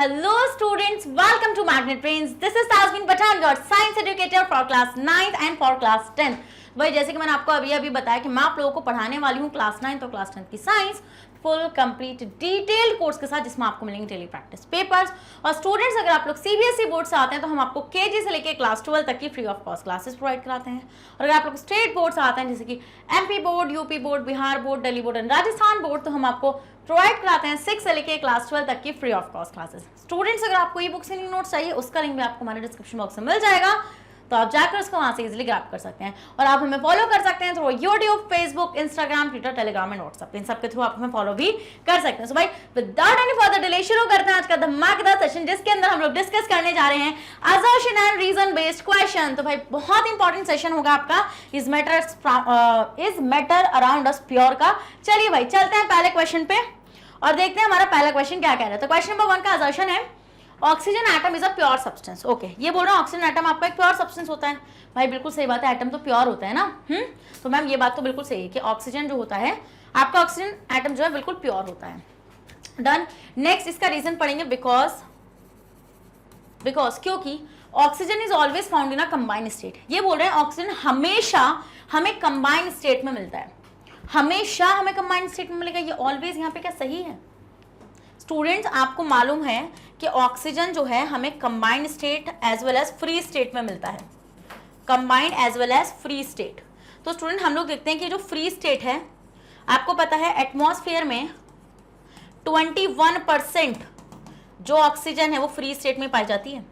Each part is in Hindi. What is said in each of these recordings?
Hello students, welcome to Magnet Brains. This is Tasmin Pathan, your science educator for class 9th and for class 10th. भाई जैसे कि मैंने आपको अभी बताया कि मैं आप लोगों को पढ़ाने वाली हूँ क्लास 9 और क्लास 10 की science full complete detailed course के साथ, जिसमें आपको मिलेंगे डेली प्रैक्टिस पेपर्स। और स्टूडेंट्स अगर आप लोग सीबीएसई बोर्ड से आते हैं तो हम आपको केजी से लेकर क्लास 12 तक की free of cost classes provide कराते हैं। और अगर आप लोग स्टेट बोर्ड से आते हैं जैसे कि MP board, UP board, Bihar board, Delhi board and Rajasthan board, तो हम आपको प्रोवाइड कराते हैं 6 से लेकर क्लास 12 तक की free of cost classes. Students अगर आपको ई बुक से नोट्स चाहिए उसका लिंक भी आपको हमारे डिस्क्रिप्शन बॉक्स में मिल जाएगा, तो आप जाकर उसको वहां से इजीली ग्रैब कर सकते हैं। और आप हमें फॉलो कर सकते हैं through YouTube, Facebook, Instagram, Twitter, Telegram and WhatsApp, इन सब के थ्रू आप हमें फॉलो भी कर सकते हैं। सो भाई विदाउट एनी फर्दर डिले शुरू करते हैं आज का धमाकेदार सेशन, जिसके अंदर हम लोग डिस्कस करने जा रहे हैं assertion and reason based question. तो भाई बहुत इंपॉर्टेंट सेशन होगा आपका is matter around us pure का। चलिए भाई चलते हैं पहले क्वेश्चन पे और देखते हैं हमारा पहला क्वेश्चन क्या कह रहा है। तो क्वेश्चन नंबर 1 का असर्शन है oxygen atom is a pure substance. Okay, ये बोल रहा हूँ ऑक्सीजन एटम आपका एक प्योर सब्सटेंस होता है। भाई बिल्कुल सही बात है, एटम तो प्योर होता है ना। तो मैम ये बात तो बिल्कुल सही है कि ऑक्सीजन जो होता है आपका ऑक्सीजन एटम जो है बिल्कुल प्योर होता है। डन। नेक्स्ट इसका रीजन पढ़ेंगे बिकॉज क्योंकि oxygen is always found in a combined state. ये बोल रहे हैं ऑक्सीजन हमेशा हमें कंबाइंड स्टेट में मिलता है, हमेशा हमें कंबाइंड स्टेट में मिलेगा। ये ऑलवेज यहाँ पे क्या सही है? स्टूडेंट्स आपको मालूम है कि ऑक्सीजन जो है हमें combined state as well as free state में मिलता है, combined as well as free state. तो स्टूडेंट हम लोग देखते हैं कि जो फ्री स्टेट है आपको पता है एटमॉस्फेयर में 21% जो ऑक्सीजन है वो फ्री स्टेट में पाई जाती है।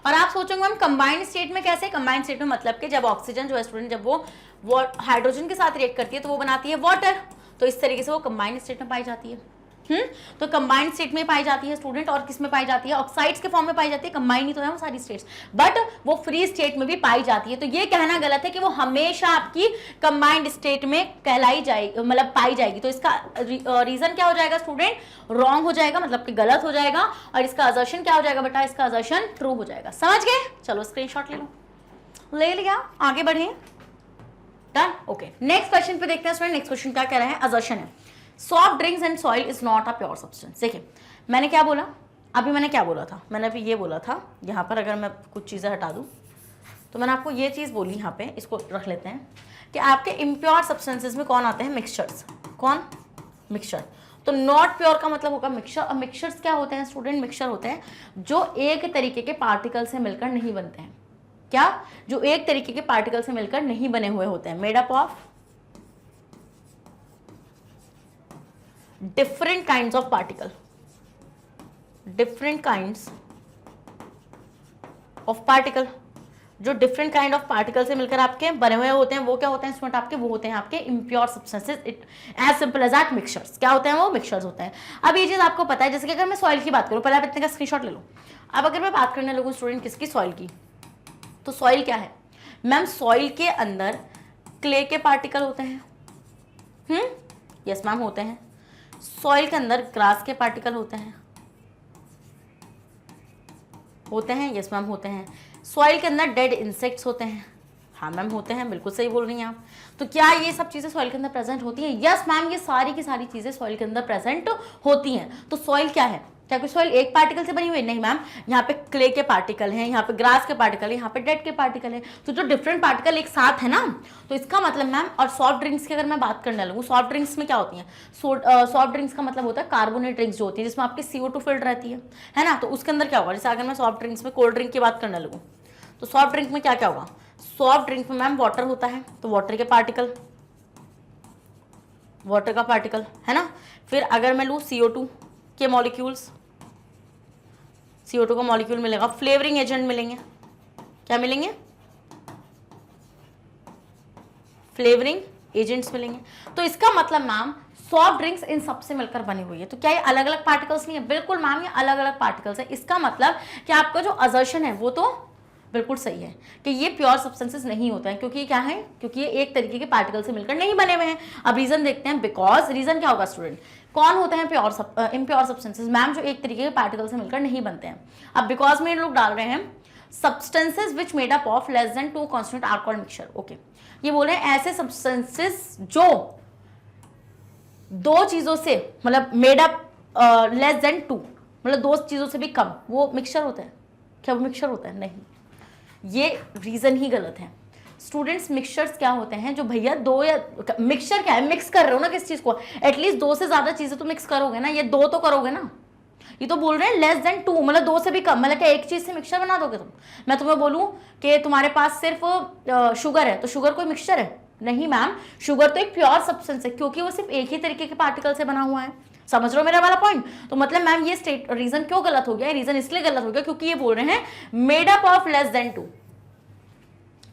और आप सोचोगे मैम कंबाइंड स्टेट में कैसे? कंबाइंड स्टेट में मतलब कि जब ऑक्सीजन जो है स्टूडेंट जब वो हाइड्रोजन के साथ रिएक्ट करती है तो वो बनाती है वाटर, तो इस तरीके से वो कंबाइंड स्टेट में पाई जाती है। तो कंबाइंड स्टेट में पाई जाती है स्टूडेंट, और किस में पाई जाती है? ऑक्साइड्स के फॉर्म में पाई जाती है। कंबाइंड ही तो है वो सारी स्टेट्स, बट वो फ्री स्टेट में भी पाई जाती है। तो ये कहना गलत है कि वो हमेशा आपकी कंबाइंड स्टेट में कहलाई जाएगी, मतलब पाई जाएगी। तो इसका रीजन क्या हो जाएगा स्टूडेंट? रॉन्ग हो जाएगा, मतलब कि गलत हो जाएगा। और इसका असर्शन क्या हो जाएगा बेटा? इसका असर्शन ट्रू हो जाएगा। समझ गए? चलो स्क्रीनशॉट ले लो, ले लिया, आगे बढ़े। डन। ओके, नेक्स्ट क्वेश्चन पे देखते हैं स्टूडेंट। नेक्स्ट क्वेश्चन क्या कह रहा है? असर्शन है soft drinks and soil is not a pure substance. देखिए मैंने क्या बोला अभी, मैंने क्या बोला था? मैंने अभी ये बोला था, यहाँ पर अगर मैं कुछ चीज़ें हटा दूँ तो मैंने आपको ये चीज़ बोली, यहाँ पे इसको रख लेते हैं कि आपके इम्प्योर सब्सटेंसेस में कौन आते हैं? मिक्सचर्स। कौन? मिक्सचर। तो नॉट प्योर का मतलब होगा मिक्सचर। और मिक्सचर्स क्या होते हैं स्टूडेंट? मिक्सचर होते हैं जो एक तरीके के पार्टिकल से मिलकर नहीं बनते हैं। क्या? जो एक तरीके के पार्टिकल से मिलकर नहीं बने हुए होते हैं। Made up of different kinds of particle, different kinds of particle, जो डिफरेंट काइंड ऑफ पार्टिकल से मिलकर आपके बने हुए होते हैं वो क्या होते हैं स्टूडेंट? आपके वो होते हैं आपके impure substances. It as simple as that, mixtures. क्या होते हैं वो? मिक्सचर्स होते हैं। अब ये चीज आपको पता है, जैसे कि अगर मैं सॉइल की बात करूं, पहले आप इतने का स्क्रीनशॉट ले लो। अब अगर मैं बात करने लगूं स्टूडेंट किसकी? सॉइल की। तो सॉइल क्या है मैम? सॉइल के अंदर क्ले के पार्टिकल होते हैं। यस मैम होते हैं। सॉइल के अंदर ग्रास के पार्टिकल होते हैं। यस मैम होते हैं। सॉइल के अंदर डेड इंसेक्ट्स होते हैं। हाँ मैम होते हैं, बिल्कुल सही बोल रही हैं आप। तो क्या ये सब चीज़ें सॉइल के अंदर प्रेजेंट होती हैं? यस मैम, ये सारी की सारी चीज़ें सॉइल के अंदर प्रेजेंट होती हैं। तो सॉइल क्या है? क्या कोई सॉइल एक पार्टिकल से बनी हुई है? नहीं मैम, यहाँ पे क्ले के पार्टिकल हैं, यहाँ पे ग्रास के पार्टिकल है, यहाँ पे डेड के पार्टिकल है। तो जो डिफरेंट पार्टिकल एक साथ है ना, तो इसका मतलब मैम, और सॉफ्ट ड्रिंक्स की अगर मैं बात करने लगूँ, सॉफ्ट ड्रिंक्स में क्या होती हैं? सॉफ्ट ड्रिंक्स का मतलब होता है कार्बोनेट ड्रिंक्स जो होती है, जिसमें आपकी CO2 फिल्ड रहती है ना। तो उसके अंदर क्या होगा? जैसे अगर मैं सॉफ्ट ड्रिंक्स में कोल्ड ड्रिंक की बात करने लगूँ तो सॉफ्ट ड्रिंक में क्या क्या होगा? सॉफ्ट ड्रिंक में मैम वाटर होता है, तो वाटर के पार्टिकल, वाटर का पार्टिकल है ना। फिर अगर मैं लूँ CO2 के मॉलिक्यूल्स, CO2 का मॉलिक्यूल मिलेगा। फ्लेवरिंग एजेंट मिलेंगे। क्या मिलेंगे? फ्लेवरिंग एजेंट्स मिलेंगे। तो इसका मतलब मैम सॉफ्ट ड्रिंक्स इन सब से मिलकर बनी हुई है। तो क्या ये अलग अलग पार्टिकल्स नहीं है? बिल्कुल मैम, ये अलग अलग पार्टिकल्स है। इसका मतलब कि आपका जो असर्शन है वो तो बिल्कुल सही है कि ये प्योर सब्सटेंसेस नहीं होता है। क्योंकि क्या है? क्योंकि ये एक तरीके के पार्टिकल से मिलकर नहीं बने हुए हैं। अब रीजन देखते हैं। बिकॉज रीजन क्या होगा स्टूडेंट? कौन होते हैं इम्प्योर सब्सटेंसेस? मैम जो एक तरीके के पार्टिकल से मिलकर नहीं बनते हैं। अब बिकॉज में लोग डाल रहे हैं substances which made up of less than 2 constant are called mixture. Okay, ये बोल रहे हैं ऐसे सब्सटेंसेस जो दो चीजों से मतलब मेड अप लेस देन 2 मतलब 2 चीज़ों से भी कम, वो मिक्सचर होता है क्या? वो मिक्सचर होता है? नहीं, ये रीज़न ही गलत है। स्टूडेंट्स, मिक्सचर्स क्या होते हैं? जो भैया 2 या मिक्सचर क्या है? मिक्स कर रहे हो ना किस चीज़ को, एटलीस्ट 2 से ज़्यादा चीज़ें तो मिक्स करोगे ना, ये 2 तो करोगे ना। ये तो बोल रहे हैं लेस देन 2, मतलब 2 से भी कम, मतलब क्या एक चीज़ से मिक्सचर बना दोगे तुम? मैं तुम्हें बोलूँ कि तुम्हारे पास सिर्फ शुगर है, तो शुगर कोई मिक्सचर है? नहीं मैम, शुगर तो एक प्योर सब्सटेंस है, क्योंकि वो सिर्फ एक ही तरीके के पार्टिकल से बना हुआ है। समझ रहे हो मेरा वाला पॉइंट? तो मतलब मैम ये रीजन क्यों गलत हो गया? रीजन इसलिए गलत हो गया क्योंकि ये बोल रहे हैं made up of less than 2,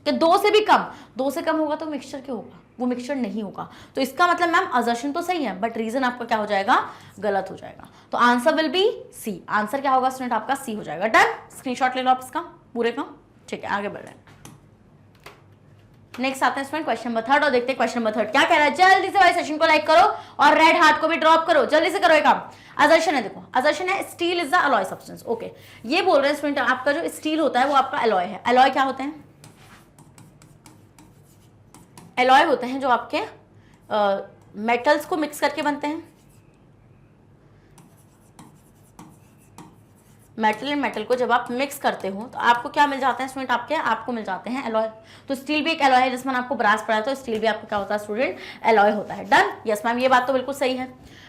कि 2 से भी कम। 2 से कम होगा तो मिक्सचर क्यों होगा? वो मिक्सचर नहीं होगा। तो इसका मतलब मैम असर्शन तो सही है, बट रीजन आपका क्या हो जाएगा? गलत हो जाएगा। तो answer will be C. Answer क्या होगा स्टूडेंट? आपका सी हो जाएगा। डन, स्क्रीनशॉट ले लो आप इसका पूरे का। ठीक है, आगे बढ़ रहे हैं। नेक्स्ट आते हैं स्टूडेंट क्वेश्चन नंबर 3 और देखते हैं क्वेश्चन नंबर 3 क्या कह रहा है। जल्दी से भाई सेशन को लाइक करो और रेड हार्ट को भी ड्रॉप करो, जल्दी से करो ये काम। असर्शन है, देखो असर्शन है steel is the alloy substance. Okay, ये बोल रहे हैं स्टूडेंट आपका जो स्टील होता है वो आपका अलॉय है। अलॉय क्या होते हैं? अलॉय होते हैं जो आपके मेटल्स को मिक्स करके बनते हैं। मेटल एंड मेटल को जब आप मिक्स करते हो तो आपको क्या मिल जाते हैं स्टूडेंट? आपको मिल जाते हैं एलॉय। तो स्टील भी एक एलॉय है, जिसमें आपको ब्रास पड़ा है, तो स्टील भी आपको क्या होता है स्टूडेंट? एलॉय होता है। डन, यस मैम, ये बात तो बिल्कुल सही है।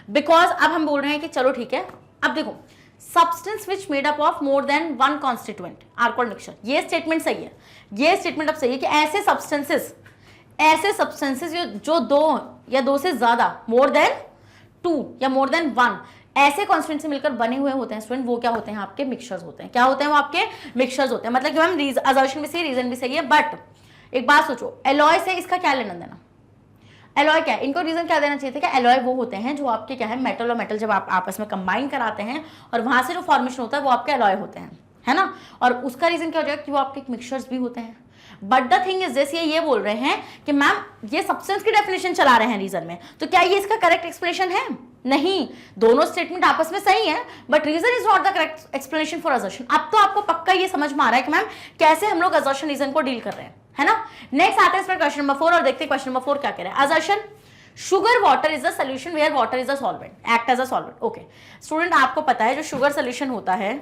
बिकॉज अब हम बोल रहे हैं कि चलो ठीक है, अब देखो substance which made up of more than 1 constituent are called mixture. ये स्टेटमेंट सही है, ये स्टेटमेंट अब सही है कि ऐसे सब्सटेंसेस जो 2 या 2 से ज्यादा, मोर देन 2 या मोर देन 1 ऐसे कॉन्स्टिट्यूएंट से मिलकर बने हुए होते हैं स्टूडेंट, वो क्या होते हैं? आपके मिक्सचर्स होते हैं। क्या होते हैं? वो आपके मिक्सचर्स होते हैं। मतलब कि मैम असर्शन भी सही, रीजन भी सही है, बट एक बात सोचो, एलॉय से इसका क्या लेना देना? एलॉय क्या है? इनको रीजन क्या देना चाहिए था कि एलॉय वो होते हैं जो आपके क्या है, मेटल और मेटल जब आप आपस में कंबाइन कराते हैं और वहां से जो फॉर्मेशन होता है वो आपके एलॉय होते हैं, है ना। और उसका रीजन क्या हो जाएगा कि वो आपके मिक्सचर्स भी होते हैं। But the thing is this, ये बोल रहे हैं कि मैम ये सब्सटेंस की डेफिनेशन चला रहे हैं रीजन में, तो क्या ये इसका करेक्ट एक्सप्लेनेशन है? नहीं, दोनों स्टेटमेंट आपस में सही है, but reason is not the correct explanation for assertion. अब तो आपको पक्का ये समझ में आ रहा है कि मैम कैसे हम लोग असर्शन रीजन को डील कर रहे हैं, है ना। नेक्स्ट आते हैं इसमें क्वेश्चन नंबर 4 और देखते हैं क्वेश्चन नंबर 4 क्या कह रहा है। Assertion, sugar water is the solution where water is a solvent, act as a solvent. Okay student, आपको पता है जो शुगर सोल्यूशन होता है,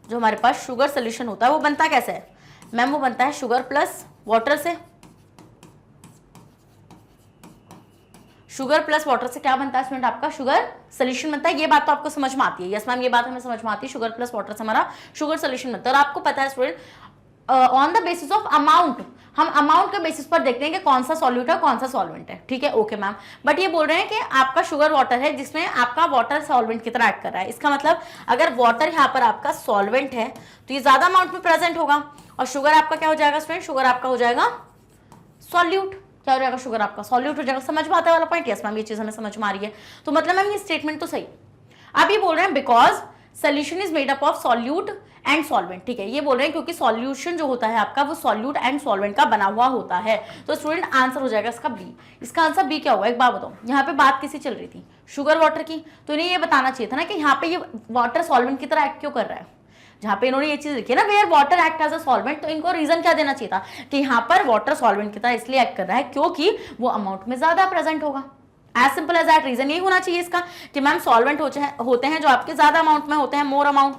जो हमारे पास शुगर सोल्यूशन होता है वो बनता कैसे है मैम? वो बनता है शुगर प्लस वाटर से। शुगर प्लस वाटर से क्या बनता है स्टूडेंट? आपका शुगर सोल्यूशन बनता है। ये बात तो आपको समझ में आती है? यस मैम, ये बात हमें समझ में आती है। शुगर प्लस वाटर से हमारा शुगर सोल्यूशन बनता है। और आपको पता है student, on the basis of amount, हम अमाउंट के बेसिस पर देखते हैं कि कौन सा सॉल्यूट है कौन सा सॉल्वेंट है। ठीक है, ओके मैम। बट ये बोल रहे हैं कि आपका शुगर वाटर है जिसमें आपका वाटर सॉल्वेंट की तरह एक्ट कर रहा है। इसका मतलब अगर वाटर यहाँ पर आपका सॉल्वेंट है तो ये ज्यादा अमाउंट में प्रेजेंट होगा, और शुगर आपका क्या हो जाएगा स्टूडेंट? शुगर आपका हो जाएगा सॉल्यूट। क्या हो जाएगा? शुगर आपका सॉल्यूट हो जाएगा। समझ में आता है वाला पॉइंट? यस मैम, ये चीज हमें समझ में आ रही है। तो मतलब मैम ये स्टेटमेंट तो सही। अब ये बोल रहे हैं because solution is made up of solute and solvent. ठीक है, ये बोल रहे हैं क्योंकि सॉल्यूशन जो होता है आपका वो सॉल्यूट एंड सॉल्वेंट का बना हुआ होता है। तो स्टूडेंट आंसर हो जाएगा इसका बी। इसका आंसर बी क्या होगा? एक बात बताओ, यहाँ पे बात किसी चल रही थी? शुगर वाटर की। तो इन्हें ये बताना चाहिए था ना कि यहाँ पे ये वाटर सॉल्वेंट की तरह एक्ट क्यों कर रहा है। जहां पे इन्होंने ये चीज लिखी है ना where water act as a solvent, तो इनको रीजन क्या देना चाहिए था कि यहाँ पर वाटर सॉल्वेंट की तरह इसलिए एक्ट कर रहा है क्योंकि वो अमाउंट में ज्यादा प्रेजेंट होगा। As simple as that, reason यही होना चाहिए इसका कि मैम सॉल्वेंट होते हैं जो आपके ज्यादा अमाउंट में होते हैं, मोर अमाउंट,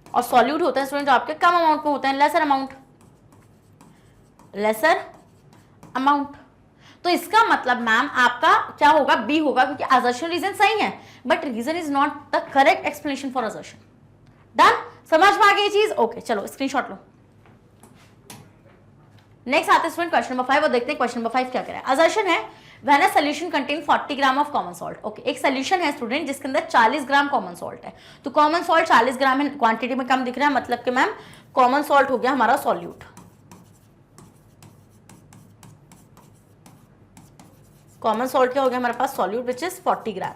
और सॉल्यूट होते हैं स्टूडेंट जो आपके कम अमाउंट में होते हैं, लेसर अमाउंट। तो इसका मतलब मैम आपका क्या होगा? बी होगा, क्योंकि असर्शन रीजन सही है but reason is not the correct explanation for assertion. Done, समझ में आ गई चीज? ओके चलो स्क्रीनशॉट लो। नेक्स्ट आते हैं स्टूडेंट क्वेश्चन नंबर 5 और देखते हैं क्वेश्चन नंबर 5 क्या कह रहा है। असर्शन है when a solution contain 40 gram of common salt. Okay, एक सॉल्यूशन है स्टूडेंट जिसके अंदर 40 ग्राम कॉमन सॉल्ट है। तो कॉमन सॉल्ट 40 ग्राम है, क्वांटिटी में कम दिख रहा है, मतलब कि मैम कॉमन सॉल्ट हो गया हमारा सॉल्यूट। कॉमन सॉल्ट क्या हो गया हमारे पास? सॉल्यूट विच इज 40 ग्राम,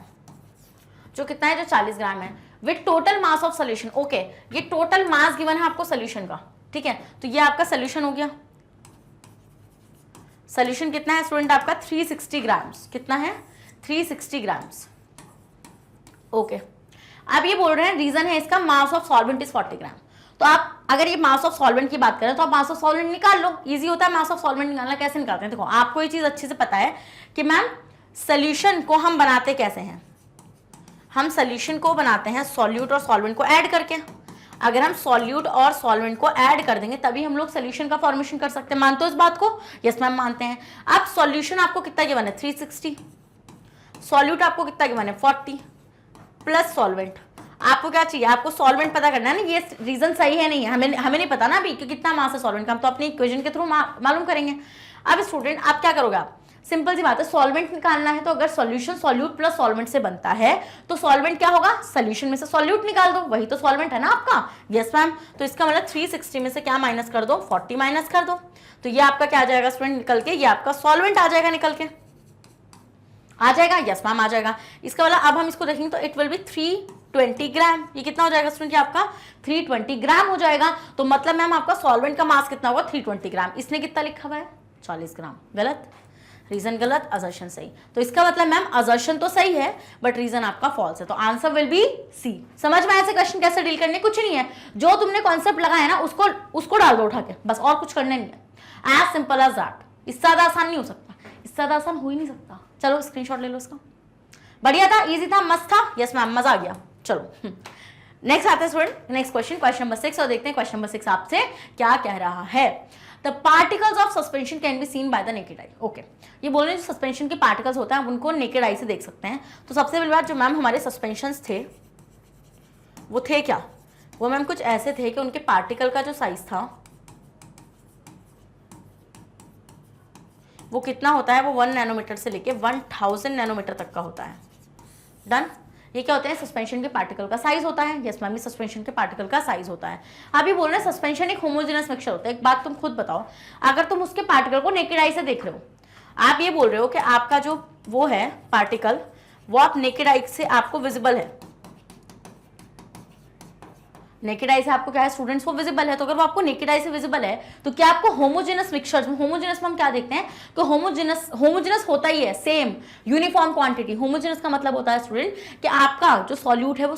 जो कितना है? जो 40 ग्राम है, with total mass of solution. Okay, ये टोटल मास गिवन है आपको सोल्यूशन का। ठीक है, तो ये आपका सोल्यूशन हो गया। सोल्यूशन कितना है स्टूडेंट आपका? 360 ग्राम्स। कितना है? 360 ग्राम्स। ओके, अब ये बोल रहे हैं रीजन है इसका मास ऑफ सॉल्वेंट इज 40 ग्राम। तो आप अगर ये मास ऑफ सॉल्वेंट की बात करें तो आप मास ऑफ सॉल्वेंट निकाल लो, इजी होता है मास ऑफ सॉल्वेंट निकालना। कैसे निकालते हैं? देखो, आपको ये चीज अच्छे से पता है कि मैम सोल्यूशन को हम बनाते कैसे हैं। हम सोल्यूशन को बनाते हैं सॉल्यूट और सॉल्वेंट को ऐड करके। अगर हम सॉल्यूट और सॉल्वेंट को ऐड कर देंगे तभी हम लोग सोल्यूशन का फॉर्मेशन कर सकते हैं। मानते हो इस बात को? यस मैम मानते हैं। अब सॉल्यूशन आपको कितना गिवन है? 360। सॉल्यूट आपको कितना गिवन है? 40 प्लस सॉल्वेंट। आपको क्या चाहिए? आपको सॉल्वेंट पता करना है ना। ये रीजन सही है नहीं है, हमें नहीं पता ना अभी कि कितना मास है सॉल्वेंट का, हम तो अपनी इक्वेशन के थ्रू मालूम करेंगे। अब स्टूडेंट आप क्या करोगे? आप सिंपल सी बात है, सॉल्वेंट निकालना है तो अगर सॉल्यूशन सॉल्यूट प्लस सॉल्वेंट से बनता है तो सॉल्वेंट क्या होगा? सॉल्यूशन में से सॉल्यूट निकाल दो, वही तो सॉल्वेंट है ना आपका। Yes ma'am. तो इसका मतलब 360 में से क्या माइनस कर दो? 40 माइनस कर दो। तो ये आपका क्या आ जाएगा स्टूडेंट निकल के? ये आपका सॉल्वेंट आ जाएगा निकल के। आ जाएगा? यस मैम आ जाएगा। इसका मतलब अब हम इसको देखेंगे तो इट विल बी 320 ग्राम। ये कितना हो जाएगा स्टूडेंट? आपका 320 ग्राम हो जाएगा। तो मतलब मैम आपका सॉल्वेंट का मास कितना होगा? 320 ग्राम। इसने कितना लिखा हुआ है? 40 ग्राम। गलत, रीजन गलत, असर्शन सही। तो इसका मतलब मैम असर्शन तो सही है बट रीजन आपका फॉल्स है। तो आंसर विल बी सी। समझ में ऐसे क्वेश्चन कैसे डील करने? कुछ नहीं है, जो तुमने कॉन्सेप्ट लगाया ना उसको डाल दो उठा के, बस और कुछ करने नहीं है। As simple as that. इससे ज्यादा आसान नहीं हो सकता, इससे ज्यादा आसान हो ही नहीं सकता। चलो स्क्रीनशॉट ले लो इसका। बढ़िया था, इजी था, मस्त था। यस मैम मजा आ गया। चलो नेक्स्ट आते हैं student, next question, question number 6 और देखते हैं क्वेश्चन नंबर 6 आपसे क्या कह रहा है। The particles of suspension can be seen by the naked eye. Okay, ये बोल रहे हैं जो सस्पेंशन के पार्टिकल्स होते हैं उनको नेकेड आई से देख सकते हैं। तो सबसे पहली बात, जो मैम हमारे सस्पेंशंस थे वो थे क्या? वो मैम कुछ ऐसे थे कि उनके पार्टिकल का जो साइज था वो कितना होता है? वो 1 नैनोमीटर से लेके 1000 नैनोमीटर तक का होता है। डन। ये क्या होते हैं? सस्पेंशन के पार्टिकल का साइज होता है। यस मैम, सस्पेंशन के पार्टिकल का साइज होता है। आप ये बोल रहे हैं सस्पेंशन एक होमोजेनस मिक्सचर होता है। एक बात तुम खुद बताओ, अगर तुम उसके पार्टिकल को नेकेड आई से देख रहे हो, आप ये बोल रहे हो कि आपका जो वो है पार्टिकल वो आप नेकेड आई से आपको विजिबल है, नेकेड आई से आपको क्या है स्टूडेंट्स? वो विजिबल है। तो अगर वो आपको नेकेड आई से विजिबल है तो क्या आपको होमोजेनस मिक्सचर्स में, होमोजेनस में हम क्या देखते हैं कि होमोजेनस होता ही है, सेम यूनिफॉर्म क्वांटिटी। होमोजेनस का मतलब होता है स्टूडेंट कि आपका जो सॉल्यूट है वो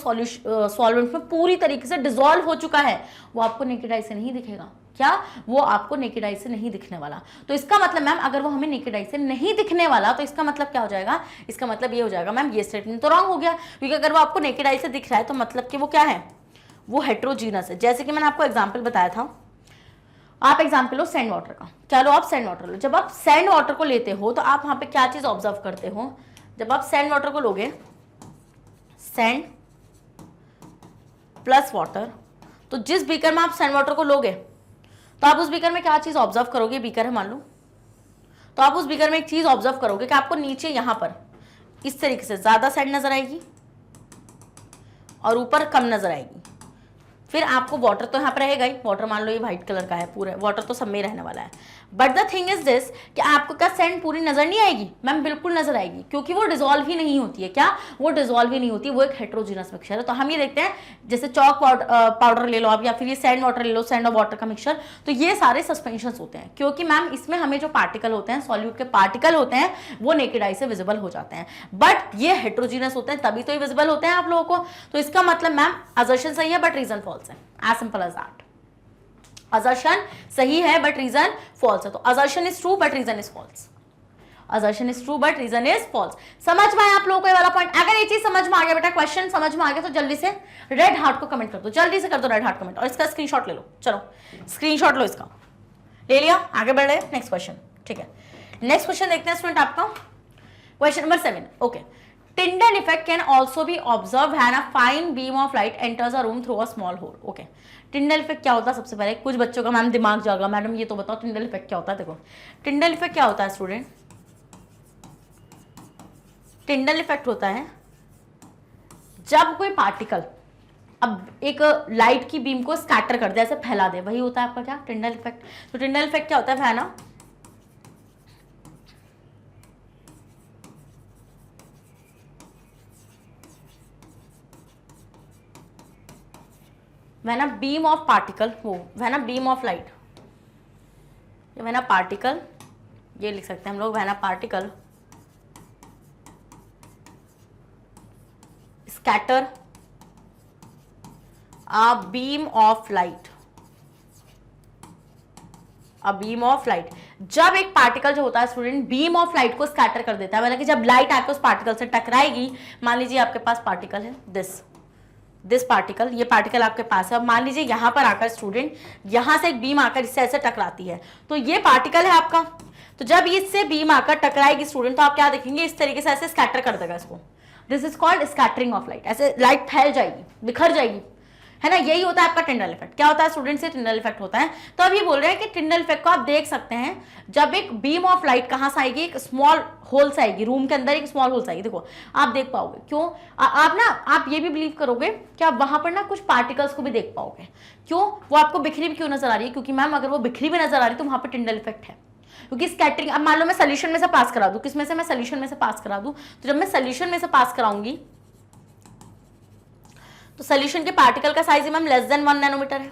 सॉल्वेंट में पूरी तरीके से डिसॉल्व हो चुका है, वो आपको नेकेड आई से नहीं दिखेगा। क्या? वो आपको नेकेड आई से नहीं दिखने वाला। तो इसका मतलब मैम अगर वो हमें नेकेड आई से नहीं दिखने वाला तो इसका मतलब क्या हो जाएगा? इसका मतलब ये हो जाएगा मैम ये स्टेटमेंट तो रॉन्ग हो गया, क्योंकि अगर वो आपको नेकेड आई से दिख रहा है तो मतलब कि वो क्या है? वो हेट्रोजीनस है। जैसे कि मैंने आपको एग्जांपल बताया था, आप एग्जांपल लो सैंड वाटर का। चलो आप सैंड वाटर लो। जब आप सैंड वाटर को लेते हो तो आप वहां पे क्या चीज ऑब्जर्व करते हो? जब आप सैंड वाटर को लोगे, सैंड प्लस वाटर, तो जिस बीकर में आप सैंड वाटर को लोगे तो आप उस बीकर में क्या चीज ऑब्जर्व करोगे? बीकर है मान लो, तो आप उस बीकर में एक चीज ऑब्जर्व करोगे कि आपको नीचे यहां पर इस तरीके से ज्यादा सैंड नजर आएगी और ऊपर कम नजर आएगी। फिर आपको वाटर तो यहाँ पर रहेगा ही, वाटर मान लो ये व्हाइट कलर का है, पूरा वाटर तो सब में रहने वाला है। But the thing is this कि आपको क्या सैंड पूरी नजर नहीं आएगी? मैम बिल्कुल नजर आएगी, क्योंकि वो डिसॉल्व ही नहीं होती है। क्या? वो डिसॉल्व ही नहीं होती, वो एक हेट्रोजीनस मिक्सचर है। तो हम ये देखते हैं, जैसे चॉक पाउडर ले लो आप, या फिर ये सैंड वाटर ले लो, सैंड और वाटर का मिक्सचर, तो ये सारे सस्पेंशंस होते हैं, क्योंकि मैम इसमें हमें जो पार्टिकल होते हैं, सॉल्यूट के पार्टिकल होते हैं, वो नेकेड आई से विजिबल हो जाते हैं। बट ये हेट्रोजीनस होते हैं तभी तो ये विजिबल होते हैं आप लोगों को। तो इसका मतलब मैम असर्शन सही है बट रीजन फॉल्स है। As simple as that. Assertion सही है but reason false है। तो assertion is true but reason is false. Assertion is true but reason is false. समझ में आया आप लोगों को ये वाला पॉइंट? अगर ये चीज समझ में आ गया बेटा, क्वेश्चन समझ में आ गया, तो जल्दी से रेड हार्ट को कमेंट कर दो, जल्दी से कर दो रेड हार्ट कमेंट, और इसका स्क्रीनशॉट ले लो। चलो स्क्रीनशॉट लो, इसका ले लिया, आगे बढ़ रहे हैं नेक्स्ट क्वेश्चन। ठीक है, नेक्स्ट क्वेश्चन देखते हैं स्टूडेंट आपका, question number 7। Okay, Tyndall effect can also be observed when a fine beam of light enters a room through a small hole. Okay. Tyndall effect क्या होता है? सबसे पहले कुछ बच्चों का मैम दिमाग जागा, मैडम ये तो बताओ Tyndall effect क्या होता है। देखो Tyndall effect क्या होता है स्टूडेंट? Tyndall effect होता है जब कोई पार्टिकल अब एक लाइट की बीम को स्कैटर कर दे, ऐसे फैला दे, वही होता है आपका क्या? Tyndall effect। तो Tyndall effect क्या होता है? फैना when a beam of particle, when a beam of light, when a particle, ये लिख सकते हैं हम लोग, when a particle scatter a beam of light a beam of light, जब एक पार्टिकल जो होता है स्टूडेंट बीम ऑफ लाइट को स्कैटर कर देता है, मतलब कि जब लाइट आके उस पार्टिकल से टकराएगी, मान लीजिए आपके पास पार्टिकल है दिस पार्टिकल, ये पार्टिकल आपके पास है, अब मान लीजिए यहाँ पर आकर स्टूडेंट यहाँ से एक बीम आकर इससे ऐसे टकराती है, तो ये पार्टिकल है आपका, तो जब इससे बीम आकर टकराएगी स्टूडेंट तो आप क्या देखेंगे, इस तरीके से ऐसे स्कैटर कर देगा इसको, this is called scattering of light, ऐसे लाइट फैल जाएगी, बिखर जाएगी, है ना, यही होता है आपका टिंडल इफेक्ट। क्या होता है स्टूडेंट से टिंडल इफेक्ट होता है। तो अब ये बोल रहे हैं कि टिंडल इफेक्ट को आप देख सकते हैं जब एक बीम ऑफ लाइट कहां से आएगी, एक स्मॉल होल से आएगी, रूम के अंदर एक स्मॉल होल से आएगी, देखो आप देख पाओगे, क्यों आप ना आप ये भी बिलीव करोगे कि आप वहां पर ना कुछ पार्टिकल्स को भी देख पाओगे, क्यों, वो आपको बिखरी भी क्यों नजर आ रही है, क्योंकि मैम अगर वो बिखरी भी नजर आ रही है तो वहां पर टिंडल इफेक्ट है, क्योंकि स्कैटरिंग, अब मान लो मैं सोल्यूशन में से पास करा दूं, किसमें से, मैं सोल्यूशन में से पास करा दूं, तो जब मैं सोल्यूशन में से पास कराऊंगी तो सोल्यूशन के पार्टिकल का size ma'am less than 1 nanometer है,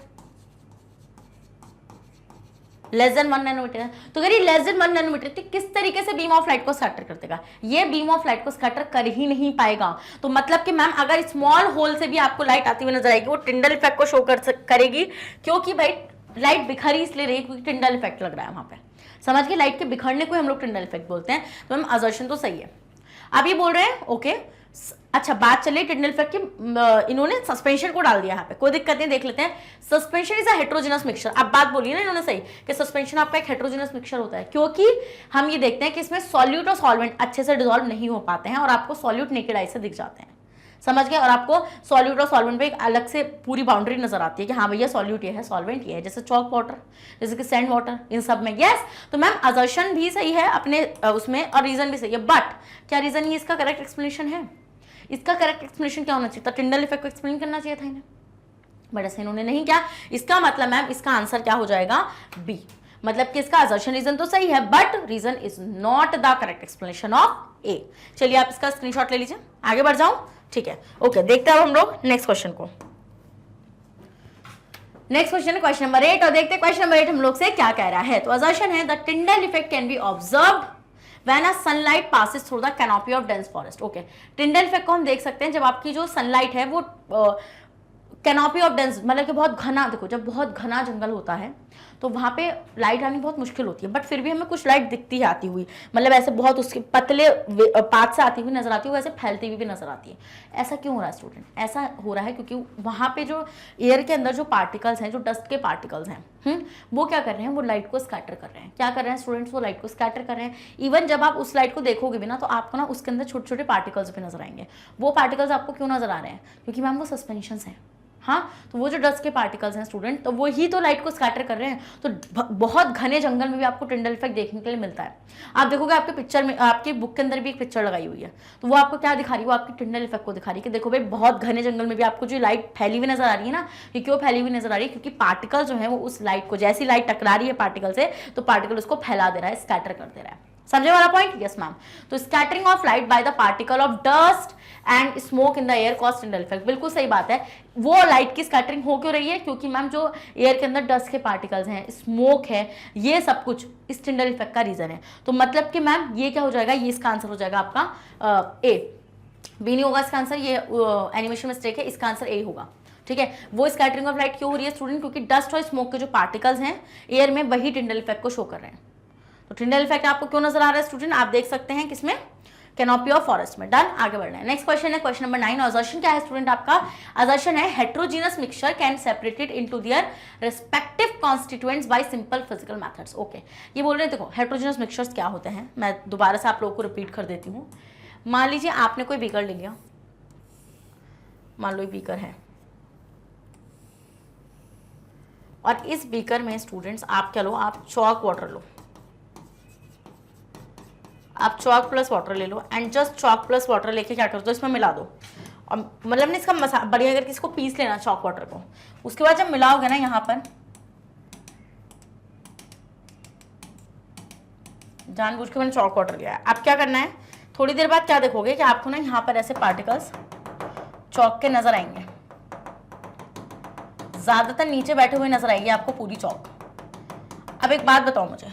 लेस देन 1 नैनोमीटर है, तो अगर ये लेस देन 1 नैनोमीटर तो किस तरीके से बीम ऑफ लाइट को स्कैटर कर देगा, ये बीम ऑफ लाइट को स्कैटर कर ही नहीं पाएगा। तो मतलब कि मैम अगर स्मॉल होल से भी आपको लाइट आती हुई नजर आएगी वो टिंडल इफेक्ट को शो करेगी, क्योंकि भाई लाइट बिखरी इसलिए रही क्योंकि टिंडल इफेक्ट लग रहा है वहां पे, समझ के, लाइट के बिखरने को हम लोग टिंडल इफेक्ट बोलते हैं। तो मैम असर्शन तो सही है। अब ये बोल रहे हैं ओके, अच्छा बात चले टिंडल इफेक्ट की, इन्होंने सस्पेंशन को डाल दिया यहाँ पे, कोई दिक्कत नहीं, देख लेते हैं। Suspension is a heterogeneous mixture, अब बात बोली ना इन्होंने सही कि सस्पेंशन आपका एक हेट्रोजेनस मिक्सचर होता है, क्योंकि हम ये देखते हैं कि इसमें सॉल्यूट और सॉल्वेंट अच्छे से डिसॉल्व नहीं हो पाते हैं और आपको सॉल्यूट नेकेड आई से दिख जाते हैं, समझ गए, और आपको सॉल्यूट और सॉल्वेंट पे एक अलग से पूरी बाउंड्री नजर आती है कि हाँ भैया सॉल्यूट ये है, सॉल्वेंट ये है, जैसे चॉक वाटर, जैसे कि सैंड वाटर, इन सब में। यस, तो मैम असर्शन भी सही है अपने उसमें और रीजन भी सही है, बट क्या रीजन ही इसका करेक्ट एक्सप्लेनेशन है? इसका करेक्ट एक्सप्लेनेशन क्या होना चाहिए था? टिंडल इफेक्ट को एक्सप्लेन करना चाहिए था इन्हें, बट ऐसे इन्होंने नहीं किया। इसका मतलब मैम इसका आंसर क्या हो जाएगा? बी, मतलब कि इसका असर्शन रीजन तो सही है but reason is not the correct explanation of A. चलिए आप इसका स्क्रीनशॉट ले लीजिए, आगे बढ़ जाऊं, ठीक है, ओके, देखते हैं अब हम लोग नेक्स्ट क्वेश्चन को। नेक्स्ट क्वेश्चन है क्वेश्चन नंबर 8 और देखते हैं क्वेश्चन नंबर 8 हम लोग से क्या कह रहा है। तो असर्शन है the Tyndall effect can be observed when a sunlight passes through the canopy of dense forest। Okay, Tyndall effect को हम देख सकते हैं जब आपकी जो सनलाइट है वो कैनोपी ऑफ डेंस, मतलब कि बहुत घना, देखो जब बहुत घना जंगल होता है तो वहाँ पे लाइट आनी बहुत मुश्किल होती है, बट फिर भी हमें कुछ लाइट दिखती है आती हुई, मतलब ऐसे बहुत उसके पतले पाथ से आती हुई नजर आती है, वैसे फैलती हुई भी नजर आती है। ऐसा क्यों हो रहा है स्टूडेंट? ऐसा हो रहा है क्योंकि वहाँ पे जो एयर के अंदर जो पार्टिकल्स हैं, जो डस्ट के पार्टिकल्स हैं, वो क्या कर रहे हैं, वो लाइट को स्कैटर कर रहे हैं। क्या कर रहे हैं स्टूडेंट्स? वो लाइट को स्कैटर कर रहे हैं। इवन जब आप उस लाइट को देखोगे भी ना तो आपको ना उसके अंदर छोटे छोटे पार्टिकल्स भी नजर आएंगे। वो पार्टिकल्स आपको क्यों नजर आ रहे हैं? क्योंकि मैम वो सस्पेंशंस हैं, हाँ, तो वो जो डस्ट के पार्टिकल्स हैं स्टूडेंट, तो वो ही तो लाइट को स्कैटर कर रहे हैं। तो बहुत घने जंगल में भी आपको टिंडल इफेक्ट देखने के लिए मिलता है। आप देखोगे आपके पिक्चर में, आपकी बुक के अंदर भी एक पिक्चर लगाई हुई है, तो वो आपको क्या दिखा रही है? वो आपकी टिंडल इफेक्ट को दिखा रही है कि देखो भाई बहुत घने जंगल में भी आपको जो लाइट फैली हुई नजर आ रही है ना, ये क्यों फैली हुई नजर आ रही है? क्योंकि पार्टिकल जो है वो उस लाइट को, जैसी लाइट टकरा रही है पार्टिकल से, तो पार्टिकल उसको फैला दे रहा है, स्कैटर कर दे रहा है। समझे वाला पॉइंट? Yes ma'am. तो scattering of light by the particle of dust and smoke in the air cause Tyndall effect, बिल्कुल सही बात है। वो लाइट की स्कैटरिंग हो क्यों रही है? क्योंकि मैम जो एयर के अंदर डस्ट के पार्टिकल्स हैं, स्मोक है, ये सब कुछ इस टिंडल इफेक्ट का रीजन है। तो मतलब कि मैम ये क्या हो जाएगा? ये इसका आंसर हो जाएगा आपका ए, बी नहीं होगा इसका आंसर, ये एनिमेशन मिस्टेक है, इसका आंसर ए होगा। ठीक है, वो स्कैटरिंग ऑफ लाइट क्यों हो रही है स्टूडेंट? क्योंकि डस्ट और स्मोक के जो पार्टिकल्स हैं एयर में, वही टिंडल इफेक्ट को शो कर रहे हैं। तो टिंडल इफेक्ट आपको क्यों नजर आ रहा है स्टूडेंट? आप देख सकते हैं किसमें? कैनोपी ऑफ फॉरेस्ट में। डन, आगे बढ़ना है। नेक्स्ट क्वेश्चन है क्वेश्चन नंबर 9। असर्शन क्या है स्टूडेंट आपका? असर्शन है heterogeneous mixture can separated into their respective constituents bye simple physical methods. Okay, ये बोल रहे हैं देखो हेट्रोजीनस मिक्सचर्स क्या होते हैं, मैं दोबारा से आप लोगों को रिपीट कर देती हूँ। मान लीजिए आपने कोई बीकर ले लिया, मान लो ये बीकर है, और इस बीकर में स्टूडेंट्स आप क्या लो, आप चॉक वाटर लो, आप चॉक प्लस वाटर ले लो and just chalk plus water लेके क्या कर दो, इसमें मिला दो। और मतलब ने इसका मसाला बढ़िया करके इसको पीस लेना चॉक वाटर को। उसके बाद जब मिलाओगे ना यहाँ पर, जानबूझ के मैंने चॉक वाटर लिया है, अब क्या करना है, थोड़ी देर बाद क्या देखोगे कि आपको ना यहाँ पर ऐसे पार्टिकल्स चॉक के नजर आएंगे, ज्यादातर नीचे बैठे हुए नजर आएगी आपको पूरी चॉक। अब एक बात बताओ मुझे,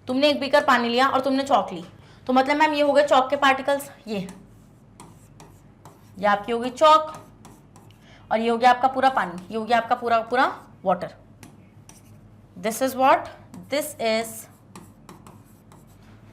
तुमने एक बीकर पानी लिया और तुमने चॉक ली, तो मतलब मैम ये हो गए चॉक के पार्टिकल्स, ये आपकी होगी चॉक, और ये हो गया आपका पूरा पानी, ये हो गया आपका पूरा पूरा water. This is what, this is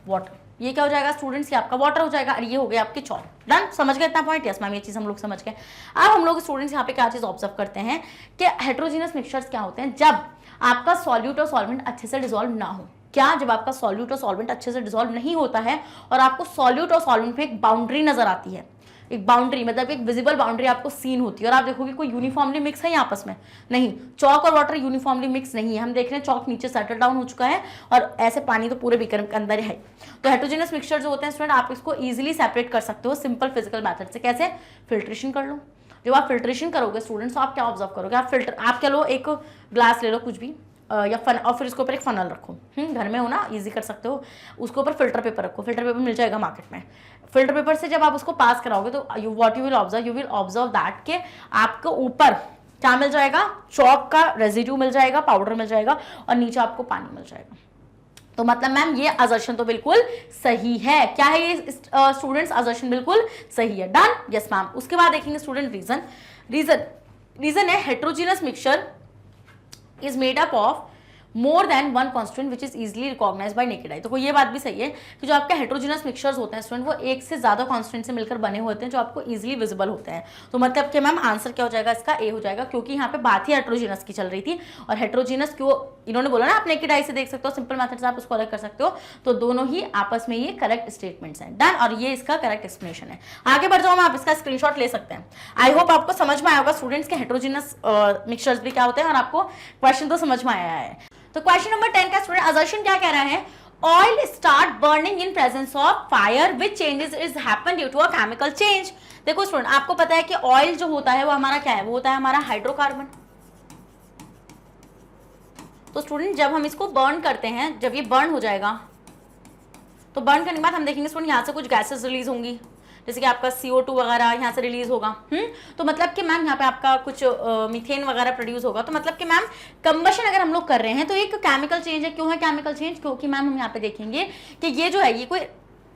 water. ये क्या हो जाएगा स्टूडेंट्स, ये आपका वाटर हो जाएगा और ये हो गया आपके चॉल। डन, समझ गए इतना पॉइंट? यस मैम, ये चीज हम लोग समझ गए। अब हम लोग स्टूडेंट्स यहाँ पे क्या चीज ऑब्जर्व करते हैं कि हेट्रोजीनियस मिक्सचर्स क्या होते हैं, जब आपका सॉल्यूट और सॉल्वेंट अच्छे से डिसॉल्व ना हो। क्या? जब आपका सॉल्यूट और सॉल्वेंट अच्छे से डिसॉल्व नहीं होता है और आपको सॉल्यूट और सॉल्वेंट पे एक बाउंड्री नजर आती है, एक बाउंड्री मतलब एक विजिबल बाउंड्री आपको सीन होती है और आप देखोगे कोई यूनिफॉर्मली मिक्स है आपस में नहीं, चौक और वाटर यूनिफॉर्मली मिक्स नहीं है। हम देख रहे हैं चौक नीचे सेटल डाउन हो चुका है और ऐसे पानी तो पूरे बीकर के अंदर है। तो हेट्रोजेनस मिक्सचर जो होते हैं स्टूडेंट, आप इसको इजीली सेपरेट कर सकते हो सिंपल फिजिकल मेथड से। कैसे? फिल्ट्रेशन कर लो। जब आप फिल्ट्रेशन करोगे स्टूडेंट्स, तो आप क्या ऑब्जर्व करोगे, आप क्या लो, एक ग्लास ले लो कुछ भी या और फिर उसके ऊपर एक फनल रखो। घर में हो ना, इजी कर सकते हो। उसके ऊपर फिल्टर पेपर रखो, फिल्टर पेपर मिल जाएगा मार्केट में। फिल्टर पेपर से जब आप उसको पास कराओगे तो यू विल ऑब्जर्व दैट के आपको ऊपर क्या मिल जाएगा, चॉक का रेजिड्यू मिल जाएगा, पाउडर मिल जाएगा और नीचे आपको पानी मिल जाएगा। तो मतलब मैम ये असर्शन तो बिल्कुल सही है। क्या है ये स्टूडेंट्स? असर्शन बिल्कुल सही है। Done, yes ma'am. उसके बाद देखेंगे स्टूडेंट रीजन है heterogeneous mixture is made up of more than one constituent which is easily recognized by naked eye। तो ये बात भी सही है कि जो आपके हेट्रोजीनियस मिक्सचर्स होते हैं स्टूडेंट, वो एक से ज्यादा कॉन्स्टिट्यूएंट से मिलकर बने होते हैं जो आपको इजीली विजिबल होते हैं। तो मतलब कि मैम आंसर क्या हो जाएगा इसका? ए हो जाएगा, क्योंकि यहाँ पे बात ही हेट्रोजीनियस की चल रही थी और हेट्रोजीनियस क्यों इन्होंने बोला ना, आप नेकेड आई से देख सकते हो, सिंपल मेथड से आप उसको अलग कर सकते हो। तो दोनों ही आपस में ये करेक्ट स्टेटमेंट्स हैं। डन, और ये इसका करेक्ट एक्सप्लेनेशन है। आगे बढ़ जाओ, आप इसका स्क्रीनशॉट ले सकते हैं। आई होप आपको समझ में आया होगा स्टूडेंट्स के हेट्रोजीनियस मिक्सचर्स भी क्या होते हैं और आपको क्वेश्चन तो समझ में आया है। तो क्वेश्चन नंबर 10 का स्टूडेंट असर्शन क्या कह रहा है? Oil start burning in presence of fire which changes is happen due to a chemical change. देखो स्टूडेंट, आपको पता है कि ऑयल जो होता है वो हमारा क्या है, वो होता है हमारा हाइड्रोकार्बन। तो स्टूडेंट जब हम इसको बर्न करते हैं, जब ये बर्न हो जाएगा तो बर्न करने के बाद हम देखेंगे स्टूडेंट यहाँ से कुछ गैसेस रिलीज होंगी, जैसे कि आपका CO2 वगैरह यहाँ से रिलीज होगा। तो मतलब कि मैम यहाँ पे आपका कुछ मीथेन वगैरह प्रोड्यूस होगा। तो मतलब कि मैम कंबशन अगर हम लोग कर रहे हैं तो एक केमिकल चेंज है। क्यों है केमिकल चेंज? क्योंकि मैम हम यहाँ पे देखेंगे कि ये जो है ये कोई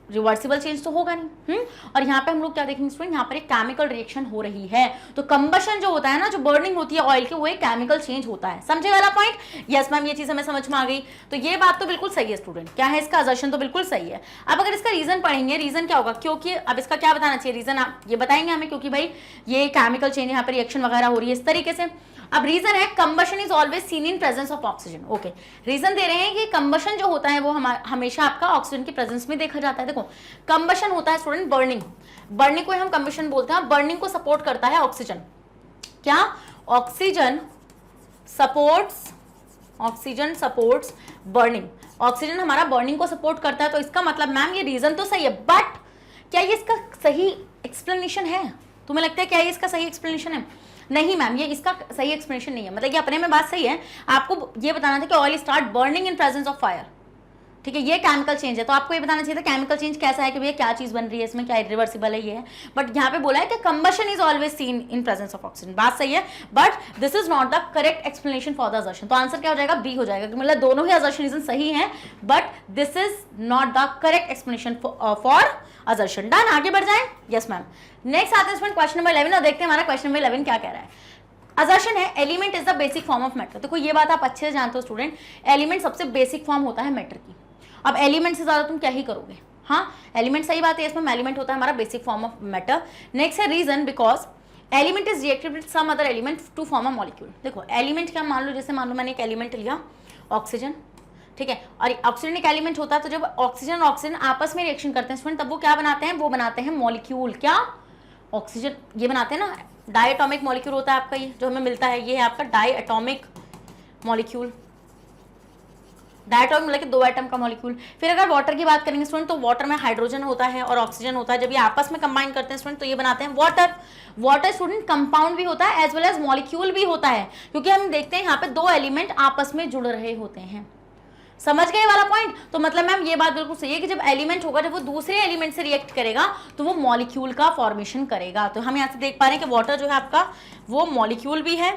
रिवर्सिबल चेंज तो होगा नहीं। और यहाँ पे हम लोग क्या देखेंगे स्टूडेंट, यहाँ पर एक केमिकल रिएक्शन हो रही है। तो कंबशन जो होता है ना, जो बर्निंग होती है ऑयल की, वो एक केमिकल चेंज होता है। समझे वाला पॉइंट? यस मैम, ये चीज हमें समझ में आ गई। तो ये बात तो बिल्कुल सही है स्टूडेंट। क्या है इसका? असर्शन तो बिल्कुल सही है। अब अगर इसका रीजन पढ़ेंगे, रीजन क्या होगा, क्योंकि अब इसका क्या बताना चाहिए रीजन, आप ये बताएंगे हमें, क्योंकि भाई ये केमिकल चेंज यहाँ पर रिएक्शन वगैरह हो रही है इस तरीके से। अब रीजन है combustion is always seen in presence of oxygen. Okay, reason दे रहे हैं कि कंबशन जो होता है वो हमेशा आपका ऑक्सीजन की प्रेजेंस में देखा जाता है। देखो कंबशन होता है स्टूडेंट बर्निंग को हम कंबशन बोलते हैं। बर्निंग को सपोर्ट करता है ऑक्सीजन। क्या? Oxygen supports burning. ऑक्सीजन हमारा बर्निंग को सपोर्ट करता है। तो इसका मतलब मैम ये रीजन तो सही है, बट क्या ये इसका सही एक्सप्लेनेशन है? तुम्हें लगता है क्या ये इसका सही एक्सप्लेनेशन है? नहीं मैम, ये इसका सही एक्सप्लेनेशन नहीं है। मतलब ये अपने में बात सही है, आपको ये बताना था कि oil start burning in presence of fire. ठीक है, ये केमिकल चेंज है। तो आपको ये बताना चाहिए था केमिकल चेंज कैसा है, कि भैया क्या चीज बन रही है इसमें, क्या इरिवर्सिबल है ये है। बट यहाँ पे बोला है कि combustion is always seen in presence of oxygen. बात सही है, but this is not the correct explanation for the assertion. तो आंसर क्या हो जाएगा? बी हो जाएगा। मतलब दोनों ही असर्शन सही है, but this is not the correct explanation for assertion. Done, आगे बढ़ जाए। यस मैम, नेक्स्ट आते हैं क्वेश्चन नंबर 11 और देखते हैं हमारा क्वेश्चन नंबर 11 क्या कह रहा है। असर्शन है element is the basic form of matter. देखो ये बात आप अच्छे से जानते हो स्टूडेंट, एलिमेंट सबसे बेसिक फॉर्म होता है मैटर की। अब एलिमेंट से ज्यादा तुम क्या ही करोगे। हाँ, एलिमेंट सही बात है, इसमें एलिमेंट होता है हमारा basic form of matter. Next है reason, because element is reacted with some other element to form a molecule. देखो एलिमेंट क्या, मान लो जैसे मान लो मैंने एक एलिमेंट लिया ऑक्सीजन, ठीक है, और ऑक्सीजन एक एलिमेंट होता है। तो जब ऑक्सीजन और ऑक्सीजन आपस में रिएक्शन करते हैं स्टूडेंट, तब वो क्या बनाते हैं? वो बनाते हैं मॉलिक्यूल। क्या? ऑक्सीजन ये बनाते हैं ना, डायटोमिक मॉलिक्यूल होता है आपका, ये जो हमें मिलता है ये है आपका डायटोमिक मॉलिक्यूल। डायटोमिक मतलब कि 2 एटम का मॉलिक्यूल। फिर अगर वाटर की बात करेंगे स्टूडेंट, तो वाटर में हाइड्रोजन होता है और ऑक्सीजन होता है। जब ये आपस में कंबाइन करते हैं स्टूडेंट, तो ये बनाते हैं वाटर। वाटर स्टूडेंट कंपाउंड भी होता है एज वेल एज मॉलिक्यूल भी होता है, क्योंकि हम देखते हैं यहाँ पे 2 एलिमेंट आपस में जुड़ रहे होते हैं। समझ गए वाला पॉइंट? तो मतलब मैम ये बात बिल्कुल सही है कि जब एलिमेंट होगा, जब वो दूसरे एलिमेंट से रिएक्ट करेगा तो वो मॉलिक्यूल का फॉर्मेशन करेगा। तो हम यहाँ से देख पा रहे हैं कि वाटर जो है आपका वो मॉलिक्यूल भी है।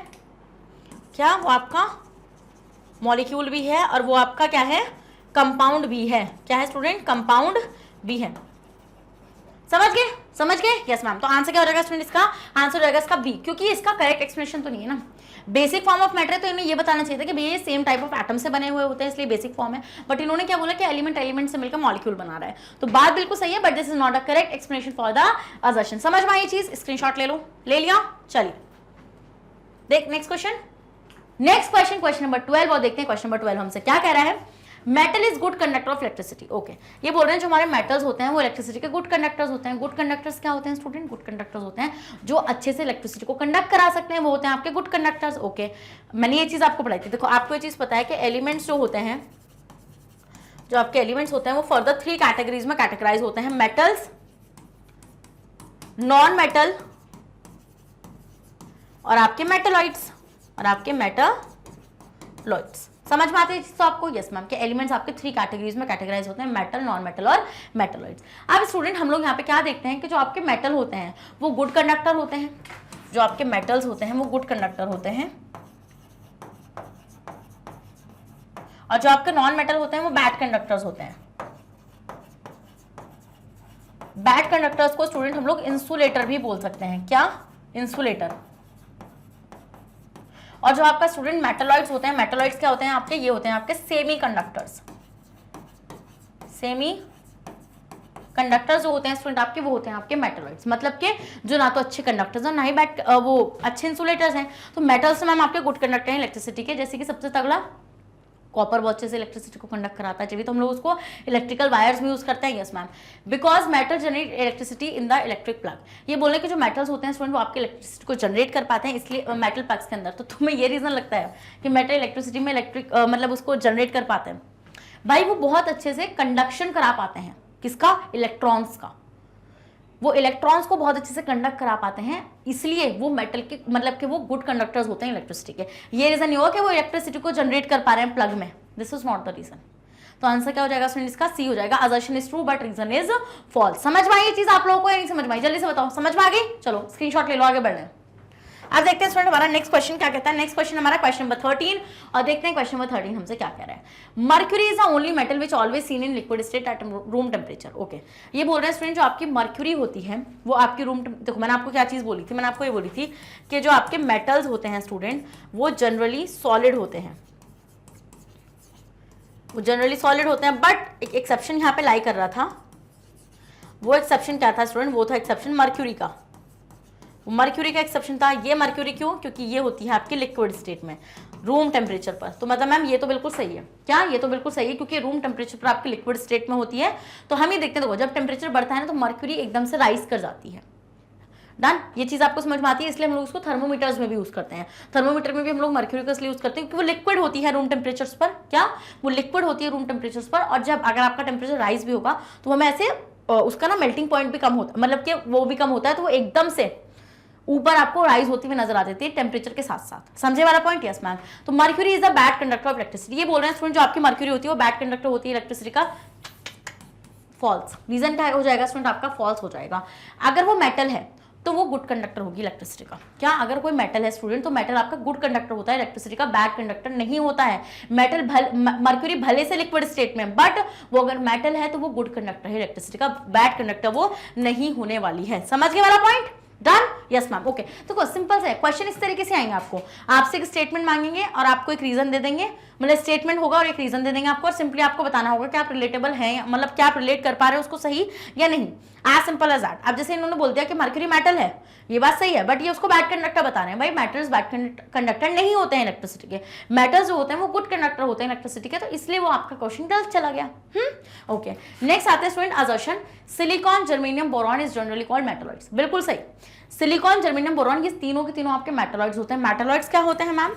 क्या? वो आपका मॉलिक्यूल भी है और वो आपका क्या है? कंपाउंड भी है। क्या है स्टूडेंट? कंपाउंड भी है। समझ गए? Yes ma'am. तो आंसर क्या हो जाएगा स्टूडेंट इसका? आंसर हो जाएगा इसका बी, क्योंकि इसका करेक्ट एक्सप्लेनेशन तो नहीं है ना। बेसिक फॉर्म ऑफ मैटर है तो इन्हें ये बताना चाहिए था कि भैया ये सेम टाइप ऑफ एटम से बने हुए होते हैं इसलिए बेसिक फॉर्म है, बट इन्होंने क्या बोला कि एलिमेंट से मिलकर मॉलिक्यूल बना रहा है। तो बात बिल्कुल सही है, but this is not a correct explanation for the assertion. समझ में आई चीज? स्क्रीनशॉट ले लो। ले लिया? चलिए देख नेक्स्ट क्वेश्चन, क्वेश्चन नंबर 12, और देखते हैं क्वेश्चन नंबर 12 हमसे क्या कह रहा है। Metal is good conductor of electricity. Okay, ये बोल रहे हैं जो हमारे मेटल्स होते हैं वो इलेक्ट्रिसिटी के गुड कंडक्टर्स होते हैं। गुड कंडक्टर्स क्या होते हैं स्टूडेंट? गुड कंडक्टर्स होते हैं जो अच्छे से इलेक्ट्रिसिटी को कंडक्ट करा सकते हैं, वो होते हैं आपके गुड कंडक्टर्स। ओके, मैंने ये चीज आपको पढ़ाई थी। देखो आपको ये चीज पता है कि एलिमेंट्स जो होते हैं, जो आपके एलिमेंट्स होते हैं वो फर्दर 3 कैटेगरीज में कैटेगराइज होते हैं, मेटल्स, नॉन मेटल और आपके मेटलॉइड्स समझ में आते हैं तो आपको? यस मैम, के एलिमेंट्स आपके 3 कैटेगरीज में कैटेगराइज होते हैं, मेटल, नॉन मेटल और मेटलॉइड्स। अब स्टूडेंट हम लोग यहाँ पे क्या देखते हैं कि जो आपके मेटल होते हैं वो गुड कंडक्टर होते हैं, जो आपके मेटल्स होते हैं वो गुड कंडक्टर होते हैं, और जो आपके नॉन मेटल होते हैं वो बैड कंडक्टर्स होते हैं। बैड कंडक्टर्स को स्टूडेंट हम लोग इंसुलेटर भी बोल सकते हैं। क्या? इंसुलेटर। और जो आपका स्टूडेंट मेटलॉइड्स होते हैं, मेटलॉइड्स क्या होते हैं आपके? ये होते हैं आपके सेमी कंडक्टर्स। सेमी कंडक्टर्स जो होते हैं स्टूडेंट आपके, वो होते हैं आपके मेटलॉइड्स, मतलब के जो ना तो अच्छे कंडक्टर्स हैं ना ही वो अच्छे इंसुलेटर्स हैं। तो मेटल्स मैम आपके गुड कंडक्टर हैं इलेक्ट्रिसिटी के, जैसे कि सबसे तगड़ा कॉपर बहुत अच्छे से इलेक्ट्रिसिटी को कंडक्ट कराता है, जब तो हम लोग उसको इलेक्ट्रिकल वायर्स में यूज करते हैं। Yes ma'am, because metal generate electricity in the electric plug. ये बोलने के जो मेटल्स होते हैं स्टूडेंट वो आपके इलेक्ट्रिसिटी को जनरेट कर पाते हैं, इसलिए मेटल प्लग्स के अंदर। तो तुम्हें ये रीजन लगता है कि मेटल इलेक्ट्रिसिटी में मतलब उसको जनरेट कर पाते हैं? भाई वो बहुत अच्छे से कंडक्शन करा पाते हैं। किसका? इलेक्ट्रॉन्स का। वो इलेक्ट्रॉन्स को बहुत अच्छे से कंडक्ट करा पाते हैं, इसलिए वो मेटल के मतलब कि वो गुड कंडक्टर्स होते हैं इलेक्ट्रिसिटी के। ये रीजन नहीं हुआ कि वो इलेक्ट्रिसिटी को जनरेट कर पा रहे हैं प्लग में। This is not the reason. तो आंसर क्या हो जाएगा स्टूडेंट इसका? सी हो जाएगा। Assertion is true but reason is false. समझ में आई ये चीज आप लोगों को या नहीं समझ में आई? जल्दी से बताओ, समझ में आ गई? चलो स्क्रीनशॉट ले लो, आगे बढ़ रहे हैं। अब देखते हैं स्टूडेंट हमारा नेक्स्ट क्वेश्चन क्या कहता है। नेक्स्ट क्वेश्चन हमारा क्वेश्चन नंबर 13, और देखते हैं क्वेश्चन नंबर 13 हमसे क्या कह रहा है। Mercury is the only metal which always seen in liquid state at room temperature. Okay, ये बोल रहे हैं स्टूडेंट जो आपकी मर्क्यूरी होती है वो आपकी देखो मैंने आपको क्या चीज बोली थी, मैंने आपको ये बोली थी कि जो आपके मेटल्स होते हैं स्टूडेंट वो जनरली सॉलिड होते हैं, बट एक एक्सेप्शन यहाँ पे लाई कर रहा था। वो एक्सेप्शन क्या था स्टूडेंट? वो था एक्सेप्शन मर्क्यूरी का। मर्क्यूरी का एक्सेप्शन था। ये मर्क्यूरी क्यों? क्योंकि ये होती है आपकी लिक्विड स्टेट में रूम टेम्परेचर पर। तो मतलब मैम ये तो बिल्कुल सही है। क्या? ये तो बिल्कुल सही है, क्योंकि रूम टेम्परेचर पर आपकी लिक्विड स्टेट में होती है। तो हम ये देखते हैं, देखो जब टेम्परेचर बढ़ता है ना तो मर्क्यूरी एकदम से राइज कर जाती है। डन? ये चीज आपको समझ में आती है, इसलिए हम लोग उसको थर्मोमीटर्स में भी यूज करते हैं। थर्मोमीटर में भी हम लोग मर्क्यूरी को इसलिए यूज करते हैं क्योंकि वो लिक्विड होती है रूम टेम्परेचर्स पर। क्या? वो लिक्विड होती है रूम टेम्परेचर्स पर, और जब अगर आपका टेम्परेचर राइज भी होगा तो हमें ऐसे उसका ना मेल्टिंग पॉइंट भी कम होता, मतलब कि वो भी कम होता है, तो वो एकदम से ऊपर आपको राइज होती हुई नजर आ जाती है टेम्परेचर के साथ साथ। समझे वाला पॉइंट? Yes ma'am. तो mercury is the bad conductor of electricity. ये बोल रहे हैं स्टूडेंट जो आपकी मर्क्यूरी होती है वो बैड कंडक्टर होती है इलेक्ट्रिसिटी का। फॉल्स। रीजन क्या हो जाएगा स्टूडेंट आपका? फॉल्स हो जाएगा। अगर वो मेटल है तो वो गुड कंडक्टर होगी इलेक्ट्रिसिटी का। क्या? अगर कोई मेटल है स्टूडेंट तो मेटल आपका गुड कंडक्टर होता है इलेक्ट्रिसिटी का, बैड कंडक्टर नहीं होता है। मर्क्यूरी भले से लिक्विड स्टेट में, बट वो अगर मेटल है तो वो गुड कंडक्टर है इलेक्ट्रिसिटी का, बैड कंडक्टर वो नहीं होने वाली है। समझ गए वाला point? Done? Yes ma'am. Okay, तो सिंपल से क्वेश्चन इस तरीके से आएंगे, आपसे एक स्टेटमेंट मांगेंगे और आपको एक रीजन दे देंगे, मतलब स्टेटमेंट होगा और एक रीजन दे देंगे आपको, और सिंपली आपको बताना होगा कि आप रिलेटेबल हैं, मतलब क्या आप रिलेट कर पा रहे हो उसको सही या नहीं। As simple as that. अब जैसे इन्होंने बोल दिया कि मर्क्यूरी मेटल है, ये बात सही है, बट ये उसको बैड कंडक्टर बता रहे हैं। भाई मेटल्स बैड कंडक्टर नहीं होते हैं इलेक्ट्रिसिटी के, मेटल्स जो होते हैं वो गुड कंडक्टर होते हैं इलेक्ट्रिसिटी के, तो इसलिए वो आपका क्वेश्चन गलत चला गया। ओके, नेक्स्ट आते हैं student assertion. Silicon, germanium, boron is generally called metalloids. बिल्कुल सही। सिलिकॉन, जर्मेनियम, बोरॉन ये तीनों के तीनों आपके मेटलॉइड्स होते हैं। मेटलॉइड्स क्या होते हैं मैम?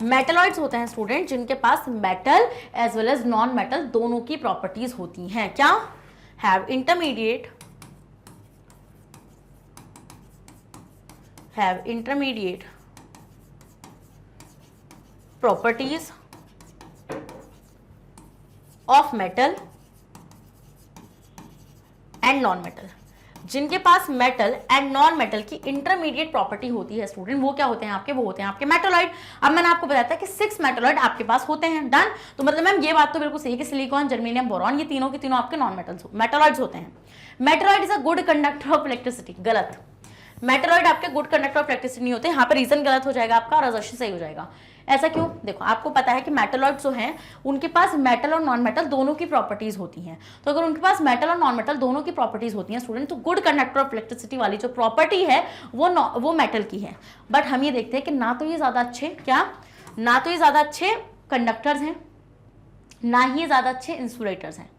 मेटलॉइड्स होते हैं स्टूडेंट जिनके पास metal as well as non metal दोनों की प्रॉपर्टीज होती हैं। क्या? Have intermediate properties of metal and non metal. जिनके पास मेटल एंड नॉन मेटल की इंटरमीडिएट प्रॉपर्टी होती है स्टूडेंट, वो क्या होते हैं आपके, वो होते हैं आपके मेटलॉइड। अब मैंने आपको बताया था कि 6 मेटलॉइड आपके पास होते हैं, डन। तो मतलब मैम ये बात तो बिल्कुल सही है कि सिलिकॉन, जर्मेनियम, बोरॉन, ये तीनों के तीनों आपके नॉन मेटल्स मेटलॉइड्स होते हैं। Metalloid is a good conductor of electricity, गलत। मेटलॉइड आपके गुड कंडक्टर ऑफ इलेक्ट्रिसिटी नहीं होते, यहाँ पर रीजन गलत हो जाएगा आपका और असर्शन सही हो जाएगा। ऐसा क्यों? देखो आपको पता है कि मेटलॉइड जो हैं उनके पास मेटल और नॉन मेटल दोनों की प्रॉपर्टीज होती हैं। तो अगर उनके पास मेटल और नॉन मेटल दोनों की प्रॉपर्टीज होती हैं स्टूडेंट, तो गुड कंडक्टर ऑफ इलेक्ट्रिसिटी वाली जो प्रॉपर्टी है वो मेटल की है। बट हम ये देखते हैं कि ना तो ये ज्यादा अच्छे, क्या, ना तो ये ज्यादा अच्छे कंडक्टर्स हैं, ना ही ये ज्यादा अच्छे इंसुलेटर्स हैं,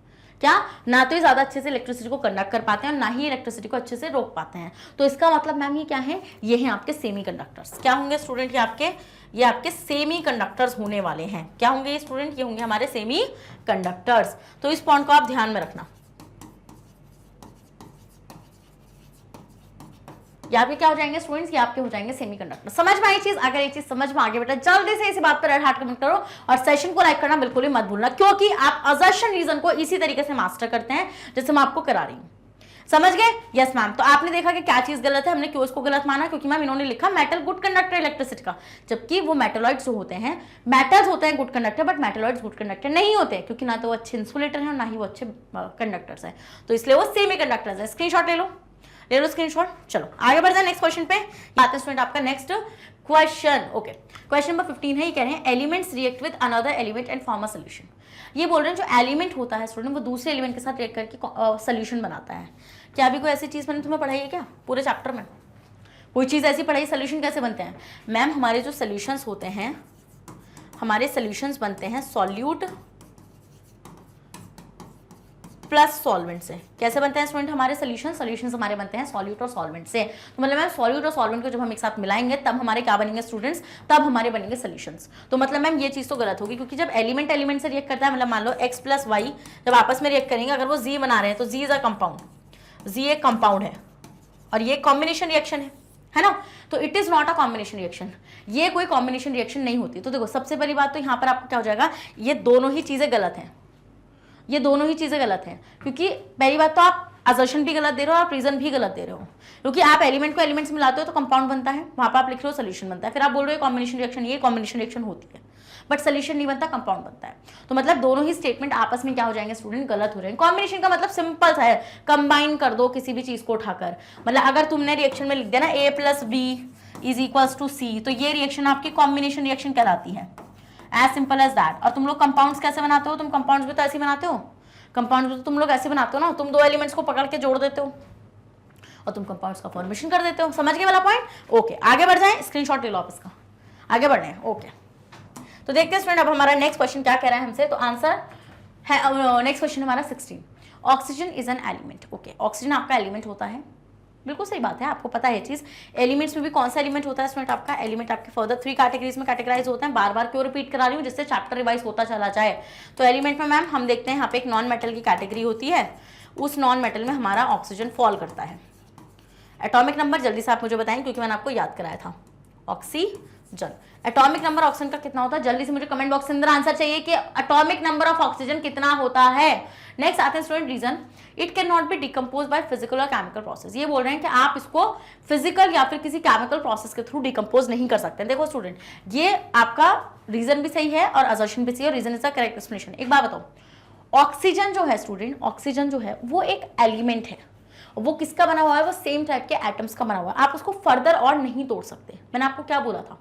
क्या, ना तो ये ज्यादा अच्छे से इलेक्ट्रिसिटी को कंडक्ट कर पाते हैं और ना ही इलेक्ट्रिसिटी को अच्छे से रोक पाते हैं। तो इसका मतलब मैम ये क्या है, ये हैं आपके सेमी कंडक्टर्स। क्या होंगे स्टूडेंट, ये आपके सेमी कंडक्टर्स होने वाले हैं। क्या होंगे ये स्टूडेंट, ये होंगे हमारे सेमी कंडक्टर्स। तो इस पॉइंट को आप ध्यान में रखना। ये आपके क्या हो जाएंगे स्टूडेंट्स, ये आपके हो जाएंगे सेमीकंडक्टर। समझ में आई चीज? अगर ये चीज समझ में आ गई बेटा, जल्दी से इसी बात पर रेड हार्ट कमेंट करो और सेशन को लाइक करना बिल्कुल ही मत भूलना, क्योंकि आप असर्शन रीजन को इसी तरीके से मास्टर करते हैं जैसे मैं आपको करा रही हूं। समझ गए? Yes ma'am. तो आपने देखा कि क्या चीज गलत है, हमने क्यों इसको गलत माना, क्योंकि मैम इन्होंने लिखा मेटल गुड कंडक्टर इलेक्ट्रिसिटी का, जबकि वो मेटलॉइड्स जो होते हैं, मेटल्स होते हैं good conductor, but metalloids good conductor नहीं होते, क्योंकि ना तो वो अच्छे इंसुलेटर हैं और ना ही वो अच्छे कंडक्टर्स हैं। तो इसलिए वो सेमी कंडक्टर्स है। स्क्रीनशॉट ले लो स्क्रीनशॉट। चलो आगे बढ़ जाए नेक्स्ट क्वेश्चन पे। आते हैं स्टूडेंट आपका next question. Okay, question number 15 है। ये कह रहे हैं elements react with another element and form a solution. ये बोल रहे हैं जो एलिमेंट होता है स्टूडेंट वो दूसरे एलिमेंट के साथ रिएक्ट करके सॉल्यूशन बनाता है। क्या अभी कोई ऐसी चीज मैंने तुम्हें पढ़ाई है क्या पूरे चैप्टर में? कोई चीज ऐसी पढ़ाई, सॉल्यूशन कैसे बनते हैं? मैम हमारे जो सॉल्यूशंस होते हैं, हमारे सॉल्यूशंस बनते हैं सॉल्यूट प्लस सॉल्वेंट से। कैसे बनते हैं स्टूडेंट हमारे सॉल्यूशंस हमारे बनते हैं सॉल्यूट और सॉल्वेंट से। तो मतलब मैम सॉल्यूट और सॉल्वेंट को जब हम एक साथ मिलाएंगे तब हमारे क्या बनेंगे स्टूडेंट्स, तब हमारे बनेंगे सॉल्यूशंस। तो मतलब मैम ये चीज तो गलत होगी, क्योंकि जब एलिमेंट से रिएक्ट करता है, मतलब मान लो x प्लस वाई जब आपस में रिएक्ट करेंगे, अगर वो जी बना रहे हैं तो जी इज अ कंपाउंड, जी एक कंपाउंड है और ये कॉम्बिनेशन रिएक्शन है ना। तो it is not a combination reaction, ये कोई कॉम्बिनेशन रिएक्शन नहीं होती। तो देखो सबसे पहली बात तो यहाँ पर आपको क्या हो जाएगा, ये दोनों ही चीजें गलत हैं, ये दोनों ही चीजें गलत हैं। क्योंकि पहली बात तो आप असर्शन भी गलत दे रहे हो और आप रीजन भी गलत दे रहे हो, क्योंकि आप एलिमेंट को एलिमेंट से मिलाते हो तो कंपाउंड बनता है, वहां पर आप लिख रहे हो सोल्यूशन बनता है, फिर आप बोल रहे हो कॉम्बिनेशन रिएक्शन, ये कॉम्बिनेशन रिएक्शन होती है, बट सोल्यूशन नहीं बनता, कंपाउंड बनता है। तो मतलब दोनों ही स्टेटमेंट आपस में क्या हो जाएंगे स्टूडेंट, गलत हो जाएंगे। कॉम्बिनेशन का मतलब सिंपल सा है, कंबाइन कर दो किसी भी चीज को उठाकर। मतलब अगर तुमने रिएक्शन में लिख दिया ना a plus B is equals to C, तो ये रिएक्शन आपकी कॉम्बिनेशन रिएक्शन कहलाती है, एज सिंपल एज दैट। और तुम लोग कंपाउंड्स कैसे बनाते हो, तुम कंपाउंड्स भी तो ऐसे बनाते हो, कंपाउंड्स तो तुम लोग ऐसे बनाते हो ना, तुम दो एलिमेंट्स को पकड़ के जोड़ देते हो और तुम कंपाउंड्स का फॉर्मेशन कर देते हो। समझ गए वाला पॉइंट? ओके, आगे बढ़ जाएं, स्क्रीनशॉट ले लो आप इसका, आगे बढ़ रहे हैं। ओके, तो देखते हैं स्टूडेंट अब हमारा नेक्स्ट क्वेश्चन क्या कह रहा है हमसे। तो आंसर है नेक्स्ट क्वेश्चन हमारा 16, oxygen is an element. Okay, oxygen आपका एलिमेंट होता है, बिल्कुल सही बात है, आपको पता है चीज। एलिमेंट्स में भी कौन सा एलिमेंट होता है स्टूडेंट आपका, एलिमेंट आपके फर्दर 3 कैटेगरीज में कैटेगराइज होते हैं। बार बार क्यों रिपीट करा रही हूँ, जिससे चैप्टर रिवाइज होता चला जाए। तो एलिमेंट में मैम हम देखते हैं यहाँ पे एक नॉन मेटल की कैटेगरी होती है, उस नॉन मेटल में हमारा ऑक्सीजन फॉल करता है। एटॉमिक नंबर जल्दी से आप मुझे बताएं, क्योंकि मैंने आपको याद कराया था। ऑक्सीजन, एटॉमिक नंबर ऑक्सीजन का कितना होता है, जल्दी से मुझे कमेंट बॉक्स के अंदर आंसर चाहिए कि एटॉमिक नंबर ऑफ ऑक्सीजन कितना होता है। नेक्स्ट आते हैं student reason, it can not be decompose by physical और केमिकल प्रोसेस। ये बोल रहे हैं कि आप इसको फिजिकल या फिर किसी केमिकल प्रोसेस के थ्रू डिकम्पोज नहीं कर सकते। देखो स्टूडेंट, ये आपका रीजन भी सही है और असर्शन भी सही है, reason is the correct explanation. एक बात बताओ, ऑक्सीजन जो है स्टूडेंट, ऑक्सीजन जो है वो एक एलिमेंट है, वो किसका बना हुआ है, वो सेम टाइप के एटम्स का बना हुआ है। आप उसको फर्दर और नहीं तोड़ सकते। मैंने आपको क्या बोला था,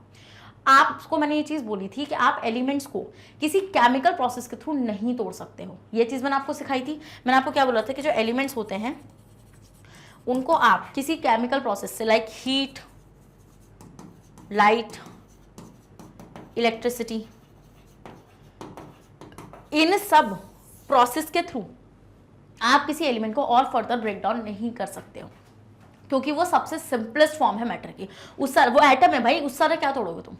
आपको मैंने ये चीज बोली थी कि आप एलिमेंट्स को किसी केमिकल प्रोसेस के थ्रू नहीं तोड़ सकते हो। ये चीज मैंने आपको सिखाई थी। मैंने आपको क्या बोला था कि जो एलिमेंट्स होते हैं उनको आप किसी केमिकल प्रोसेस से, लाइक हीट, लाइट, इलेक्ट्रिसिटी, इन सब प्रोसेस के थ्रू आप किसी एलिमेंट को और फर्दर ब्रेक डाउन नहीं कर सकते हो, क्योंकि वो सबसे सिंपलेस्ट फॉर्म है मैटर की। उस सारे वो एटम है भाई, उस सारे क्या तोड़ोगे तुम,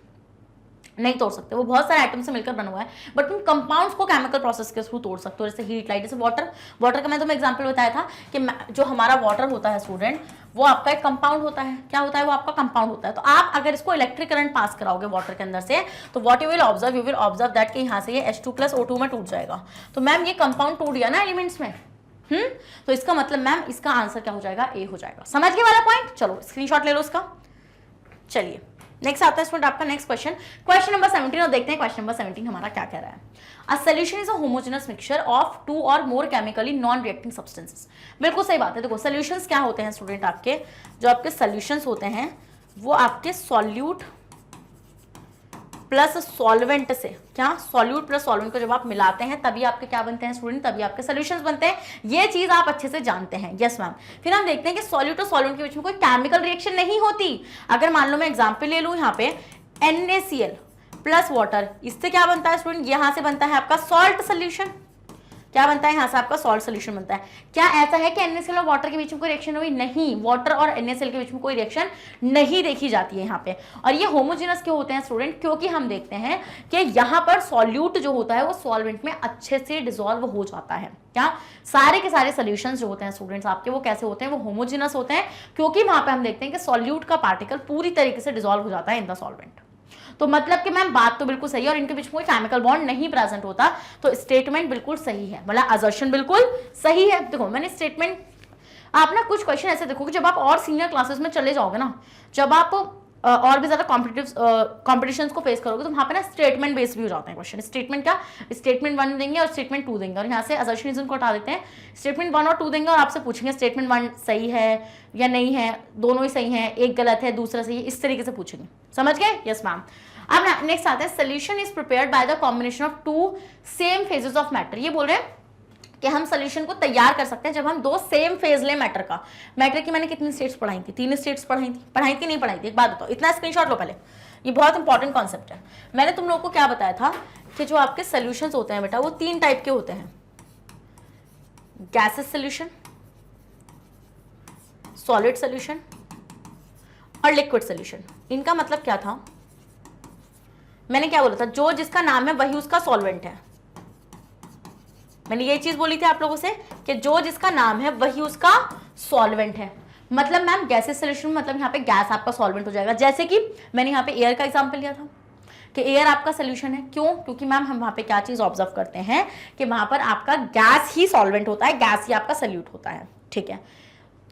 नहीं तोड़ सकते। वो बहुत सारे एटम से मिलकर बना हुआ है, बट तुम कंपाउंड्स को केमिकल प्रोसेस के थ्रू तोड़ सकते हो, जैसे हीट, लाइट, जैसे वाटर। वाटर का मैं तुम्हें एग्जांपल बताया था कि जो हमारा वाटर होता है स्टूडेंट, वो आपका एक कंपाउंड होता है। क्या होता है, वो आपका कंपाउंड होता है। तो आप अगर इसको इलेक्ट्रिक करंट पास कराओगे वाटर के अंदर से, तो what you will observe that कि यहाँ से ये H2+ O2 में टूट जाएगा। तो मैम ये कंपाउंड टूट गया ना एलिमेंट्स में, तो इसका मतलब मैम इसका आंसर क्या हो जाएगा, ए हो जाएगा। समझ गए वाला पॉइंट? चलो स्क्रीनशॉट ले लो इसका। चलिए नेक्स्ट आता है स्टूडेंट आपका नेक्स्ट क्वेश्चन, क्वेश्चन नंबर 17, और देखते हैं क्वेश्चन नंबर 17 हमारा क्या कह रहा है। A solution is a homogeneous mixture of 2 और मोर केमिकली नॉन रिएक्टिंग सब्सटेंसेस। बिल्कुल सही बात है। देखो सॉल्यूशंस क्या होते हैं स्टूडेंट, आपके जो आपके सॉल्यूशंस होते हैं वो आपके सॉल्यूट प्लस सॉल्वेंट से, क्या सॉल्यूट प्लस सॉल्वेंट को जब आप मिलाते हैं तभी आपके क्या बनते हैं स्टूडेंट, तभी आपके सॉल्यूशंस बनते हैं। ये चीज आप अच्छे से जानते हैं। Yes ma'am. फिर हम देखते हैं कि सॉल्यूट और सॉल्वेंट के बीच में कोई केमिकल रिएक्शन नहीं होती। अगर मान लो मैं एग्जांपल ले लूं यहाँ पे NaCl प्लस वाटर, इससे क्या बनता है स्टूडेंट, यहां से बनता है आपका सॉल्ट सोल्यूशन। क्या बनता है, यहां से आपका सॉल्ट सोल्यूशन बनता है। क्या ऐसा है कि NaCl और वाटर के बीच में कोई रिएक्शन हुई? नहीं, वाटर और NaCl के बीच में कोई रिएक्शन नहीं देखी जाती है यहाँ पे। और ये होमोजेनस क्यों होते हैं स्टूडेंट, क्योंकि हम देखते हैं कि यहाँ पर सॉल्यूट जो होता है वो सॉल्वेंट में अच्छे से डिसॉल्व हो जाता है। क्या सारे के सारे सोल्यूशंस जो होते हैं स्टूडेंट्स आपके वो कैसे होते हैं, वो होमोजेनस होते हैं, क्योंकि वहां पे हम देखते हैं कि सॉल्यूट का पार्टिकल पूरी तरीके से डिसॉल्व हो जाता है इन द सॉल्वेंट। तो मतलब कि मैम बात तो बिल्कुल सही है और इनके बीच में कोई केमिकल बॉन्ड नहीं प्रेजेंट होता, तो स्टेटमेंट बिल्कुल सही है, मतलब असर्शन बिल्कुल सही है। देखो मैंने स्टेटमेंट, आप ना कुछ क्वेश्चन ऐसे देखो कि जब आप और सीनियर क्लासेस में चले जाओगे ना, जब आप और भी ज्यादा कॉम्पिटिशन्स को फेस करोगे तो वहां पे ना स्टेटमेंट बेस्ड भी हो जाते हैं क्वेश्चन। स्टेटमेंट क्या, स्टेटमेंट 1 देंगे और स्टेटमेंट 2 देंगे, और यहाँ से असर्शनिज्म को हटा देते हैं, स्टेटमेंट 1 और 2 देंगे और आपसे पूछेंगे स्टेटमेंट 1 सही है या नहीं है, दोनों ही सही है, एक गलत है दूसरा सही है, इस तरीके से पूछेंगे। समझ गए? Yes ma'am. अब नेक्स्ट आता है solution is prepared by the combination of 2 same phases of matter. ये बोल रहे हैं कि हम सोल्यूशन को तैयार कर सकते हैं जब हम 2 सेम फेज लें मैटर का। मैटर की मैंने कितनी स्टेट्स पढ़ाई थी? 3 स्टेट्स पढ़ाई थी नहीं पढ़ाई थी? एक बात बताओ, इतना स्क्रीनशॉट लो पहले, ये बहुत इंपॉर्टेंट कॉन्सेप्ट है। मैंने तुम लोगों को क्या बताया था कि जो आपके सोल्यूशंस होते हैं बेटा वो 3 टाइप के होते हैं, गैसेस सोल्यूशन, सॉलिड सोल्यूशन और लिक्विड सोल्यूशन। इनका मतलब क्या था, मैंने क्या बोला था, जो जिसका नाम है वही उसका सॉल्वेंट है। मैंने ये चीज बोली थी आप लोगों से कि जो जिसका नाम है वही उसका सॉल्वेंट है। मतलब मैम गैसेस सोल्यूशन मतलब यहाँ पे गैस आपका सॉल्वेंट हो जाएगा। जैसे कि मैंने यहाँ पे एयर का एग्जांपल लिया था कि एयर आपका सोल्यूशन है। क्यों? क्योंकि मैम हम वहां पे क्या चीज ऑब्जर्व करते हैं कि वहां पर आपका गैस ही सॉल्वेंट होता है, गैस ही आपका सोल्यूट होता है। ठीक है,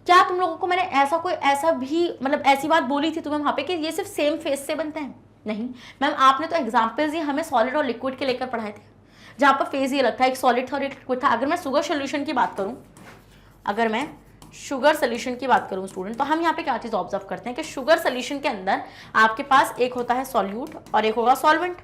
क्या तुम लोगों को मैंने ऐसा भी मतलब ऐसी बात बोली थी तुम्हें वहां पे कि ये सिर्फ सेम फेज से बनते हैं? नहीं मैम, आपने तो एग्जाम्पल्स ही हमें सॉलिड और लिक्विड के लेकर पढ़ाए थे, जहां पर फेज ये लगता है, एक सॉलिड था और एक लिक्विड था। अगर मैं शुगर सोल्यूशन की बात करूं, अगर मैं शुगर सोल्यूशन की बात करूं स्टूडेंट, तो हम यहाँ पे क्या चीज ऑब्जर्व करते हैं कि शुगर सोल्यूशन के अंदर आपके पास एक होता है सॉल्यूट और एक होगा सॉल्वेंट।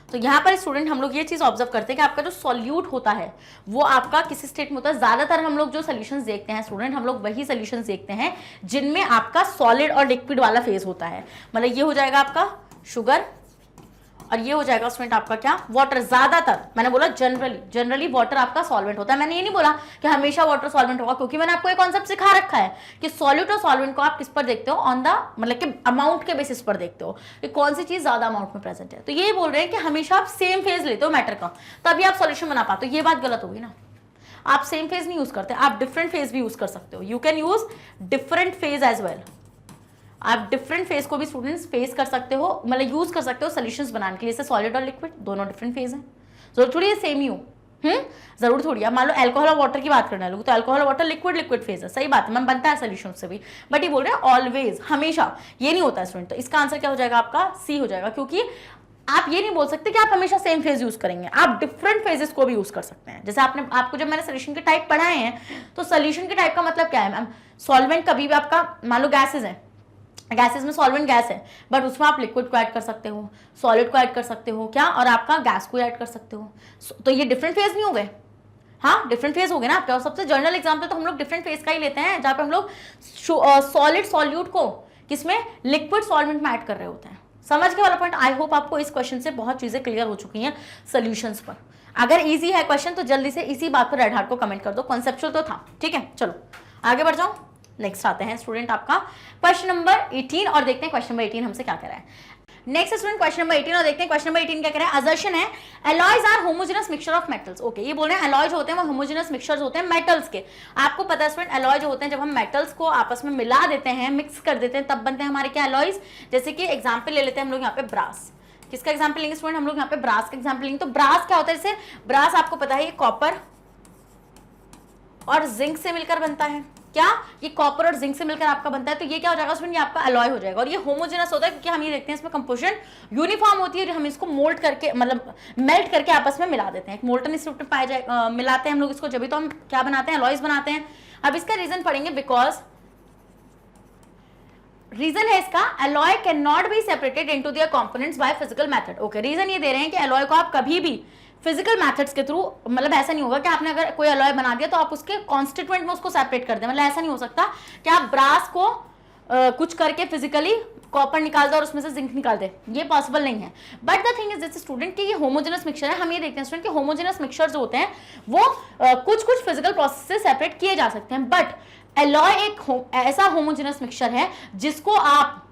तो यहाँ पर स्टूडेंट हम लोग ये चीज ऑब्जर्व करते हैं कि आपका जो सॉल्यूट होता है वो आपका किस स्टेट में होता है। ज्यादातर हम लोग जो सोल्यूशंस देखते हैं स्टूडेंट, हम लोग वही सोल्यूशंस देखते हैं जिनमें आपका सॉलिड और लिक्विड वाला फेज होता है। मतलब ये हो जाएगा आपका शुगर और ये हो जाएगा स्टूडेंट आपका क्या, वाटर। ज्यादातर मैंने बोला जनरली वाटर आपका सॉल्वेंट होता है। मैंने ये नहीं बोला कि हमेशा वाटर सॉल्वेंट होगा, क्योंकि मैंने आपको एक कॉन्सेप्ट सिखा रखा है कि सॉल्यूट और सॉल्वेंट को आप किस पर देखते हो, ऑन द मतलब कि अमाउंट के बेसिस पर देखते हो कि कौन सी चीज ज्यादा अमाउंट में प्रेजेंट है। तो ये बोल रहे हैं कि हमेशा आप सेम फेज लेते हो मैटर का, तभी आप सॉल्यूशन बना पाते हो। ये बात गलत होगी ना, आप सेम फेज नहीं यूज करते, आप डिफरेंट फेज भी यूज कर सकते हो। You can use different phase as well. आप डिफरेंट फेज को भी स्टूडेंट्स फेस कर सकते हो, मतलब यूज कर सकते हो सॉल्यूशंस बनाने के लिए। जैसे सॉलिड और लिक्विड दोनों डिफरेंट फेज हैं, जरूर थोड़ी सेम ही हो, जरूर थोड़ी। अब मान लो अल्कोहल और वाटर की बात करने लोग, तो अल्कोहल और वाटर लिक्विड फेज है, सही बात है मैम, बनता है सोल्यूशन से भी। बट ये बोल रहे हैं ऑलवेज, हमेशा ये नहीं होता है स्टूडेंट। तो इसका आंसर क्या हो जाएगा आपका, सी हो जाएगा, क्योंकि आप ये नहीं बोल सकते कि आप हमेशा सेम फेज यूज करेंगे, आप डिफरेंट फेजेस को भी यूज कर सकते हैं। जैसे आपको जब मैंने सोल्यूशन के टाइप पढ़ाए हैं, तो सोल्यूशन के टाइप का मतलब क्या है मैम, सॉल्वेंट कभी भी आपका, मान लो गैसेज है, गैसेस में सॉल्वेंट गैस है, बट उसमें आप लिक्विड को ऐड कर सकते हो, सॉलिड को ऐड कर सकते हो, क्या, और आपका गैस को ऐड कर सकते हो। तो ये डिफरेंट फेज नहीं हो गए? हाँ डिफरेंट फेज हो गए ना आपके। और सबसे जनरल एग्जांपल तो हम लोग डिफरेंट फेज का ही लेते हैं, जहाँ पे हम लोग सॉलिड सॉल्यूट को किसमें, लिक्विड सॉल्वेंट में ऐड कर रहे होते हैं। समझ के वाला पॉइंट। आई होप आपको इस क्वेश्चन से बहुत चीजें क्लियर हो चुकी हैं सोल्यूशंस पर। अगर इजी है क्वेश्चन तो जल्दी से इसी बात पर रेड हार्ट को कमेंट कर दो, कॉन्सेप्चुअल तो था। ठीक है, चलो आगे बढ़ जाओ। नेक्स्ट आते हैं स्टूडेंट आपका क्वेश्चन नंबर 18 और देखते हैं क्वेश्चन नंबर 18 हमसे क्या कह रहा है। नेक्स्ट स्टूडेंट क्वेश्चन नंबर 18 और देखते हैं क्वेश्चन नंबर 18 क्या कह रहा है। असर्शन है alloys are homogeneous mixture of metals. Okay, ये बोल रहे हैं एलॉय जो होते हैं वो होमोजेनस मिक्सचर्स होते हैं मेटल्स के। आपको पता है स्टूडेंट, एलॉय जो होते हैं जब हम मेटल्स को आपस में मिला देते हैं, मिक्स कर देते हैं, तब बनते हैं हमारे क्या, एलॉयज। जैसे कि एग्जाम्पल ले लेते हैं हम लोग यहाँ पे ब्रास। किसका एग्जाम्पल लेंगे स्टूडेंट, हम लोग यहाँ पे ब्रास का एग्जाम्पल लेंगे। तो ब्रास क्या होता है, जैसे ब्रास आपको पता है ये कॉपर और जिंक से मिलकर बनता है। क्या ये कॉपर और जिंक से मिलकर आपका बनता है, तो ये क्या हो जाएगा स्टूडेंट, ये आपका अलॉय हो जाएगा। और ये होमोजेनस होता है क्योंकि हम ये देखते हैं इसमें कंपोजिशन यूनिफॉर्म होती है और हम इसको मोल्ड करके मतलब मेल्ट करके आपस में मिला देते हैं, एक मोल्टन स्टेट में पाया जाए मिलाते हैं हम लोग इसको, जब भी तो हम क्या बनाते हैं, अलॉयज बनाते हैं। अब इसका रीजन पढ़ेंगे, बिकॉज रीजन है इसका, alloy cannot be separated into their components by physical method। Okay, reason ये दे रहे हैं कि alloy को आप कभी भी फिजिकल मेथड्स के थ्रू, मतलब ऐसा नहीं होगा कि आपने अगर कोई अलॉय बना दिया तो आप उसके कॉन्स्टिट्यूएंट में उसको सेपरेट कर दें, मतलब ऐसा नहीं हो सकता कि आप ब्रास को कुछ करके फिजिकली कॉपर निकाल दे और उसमें से जिंक निकाल दे, ये पॉसिबल नहीं है। But the thing is this student कि ये होमोजेनस मिक्सचर है। हम ये देखते हैं स्टूडेंट कि होमोजेनस मिक्सचर जो होते हैं वो कुछ कुछ फिजिकल प्रोसेस से सेपरेट किए जा सकते हैं, बट एलॉय एक ऐसा होमोजेनस मिक्सचर है जिसको आप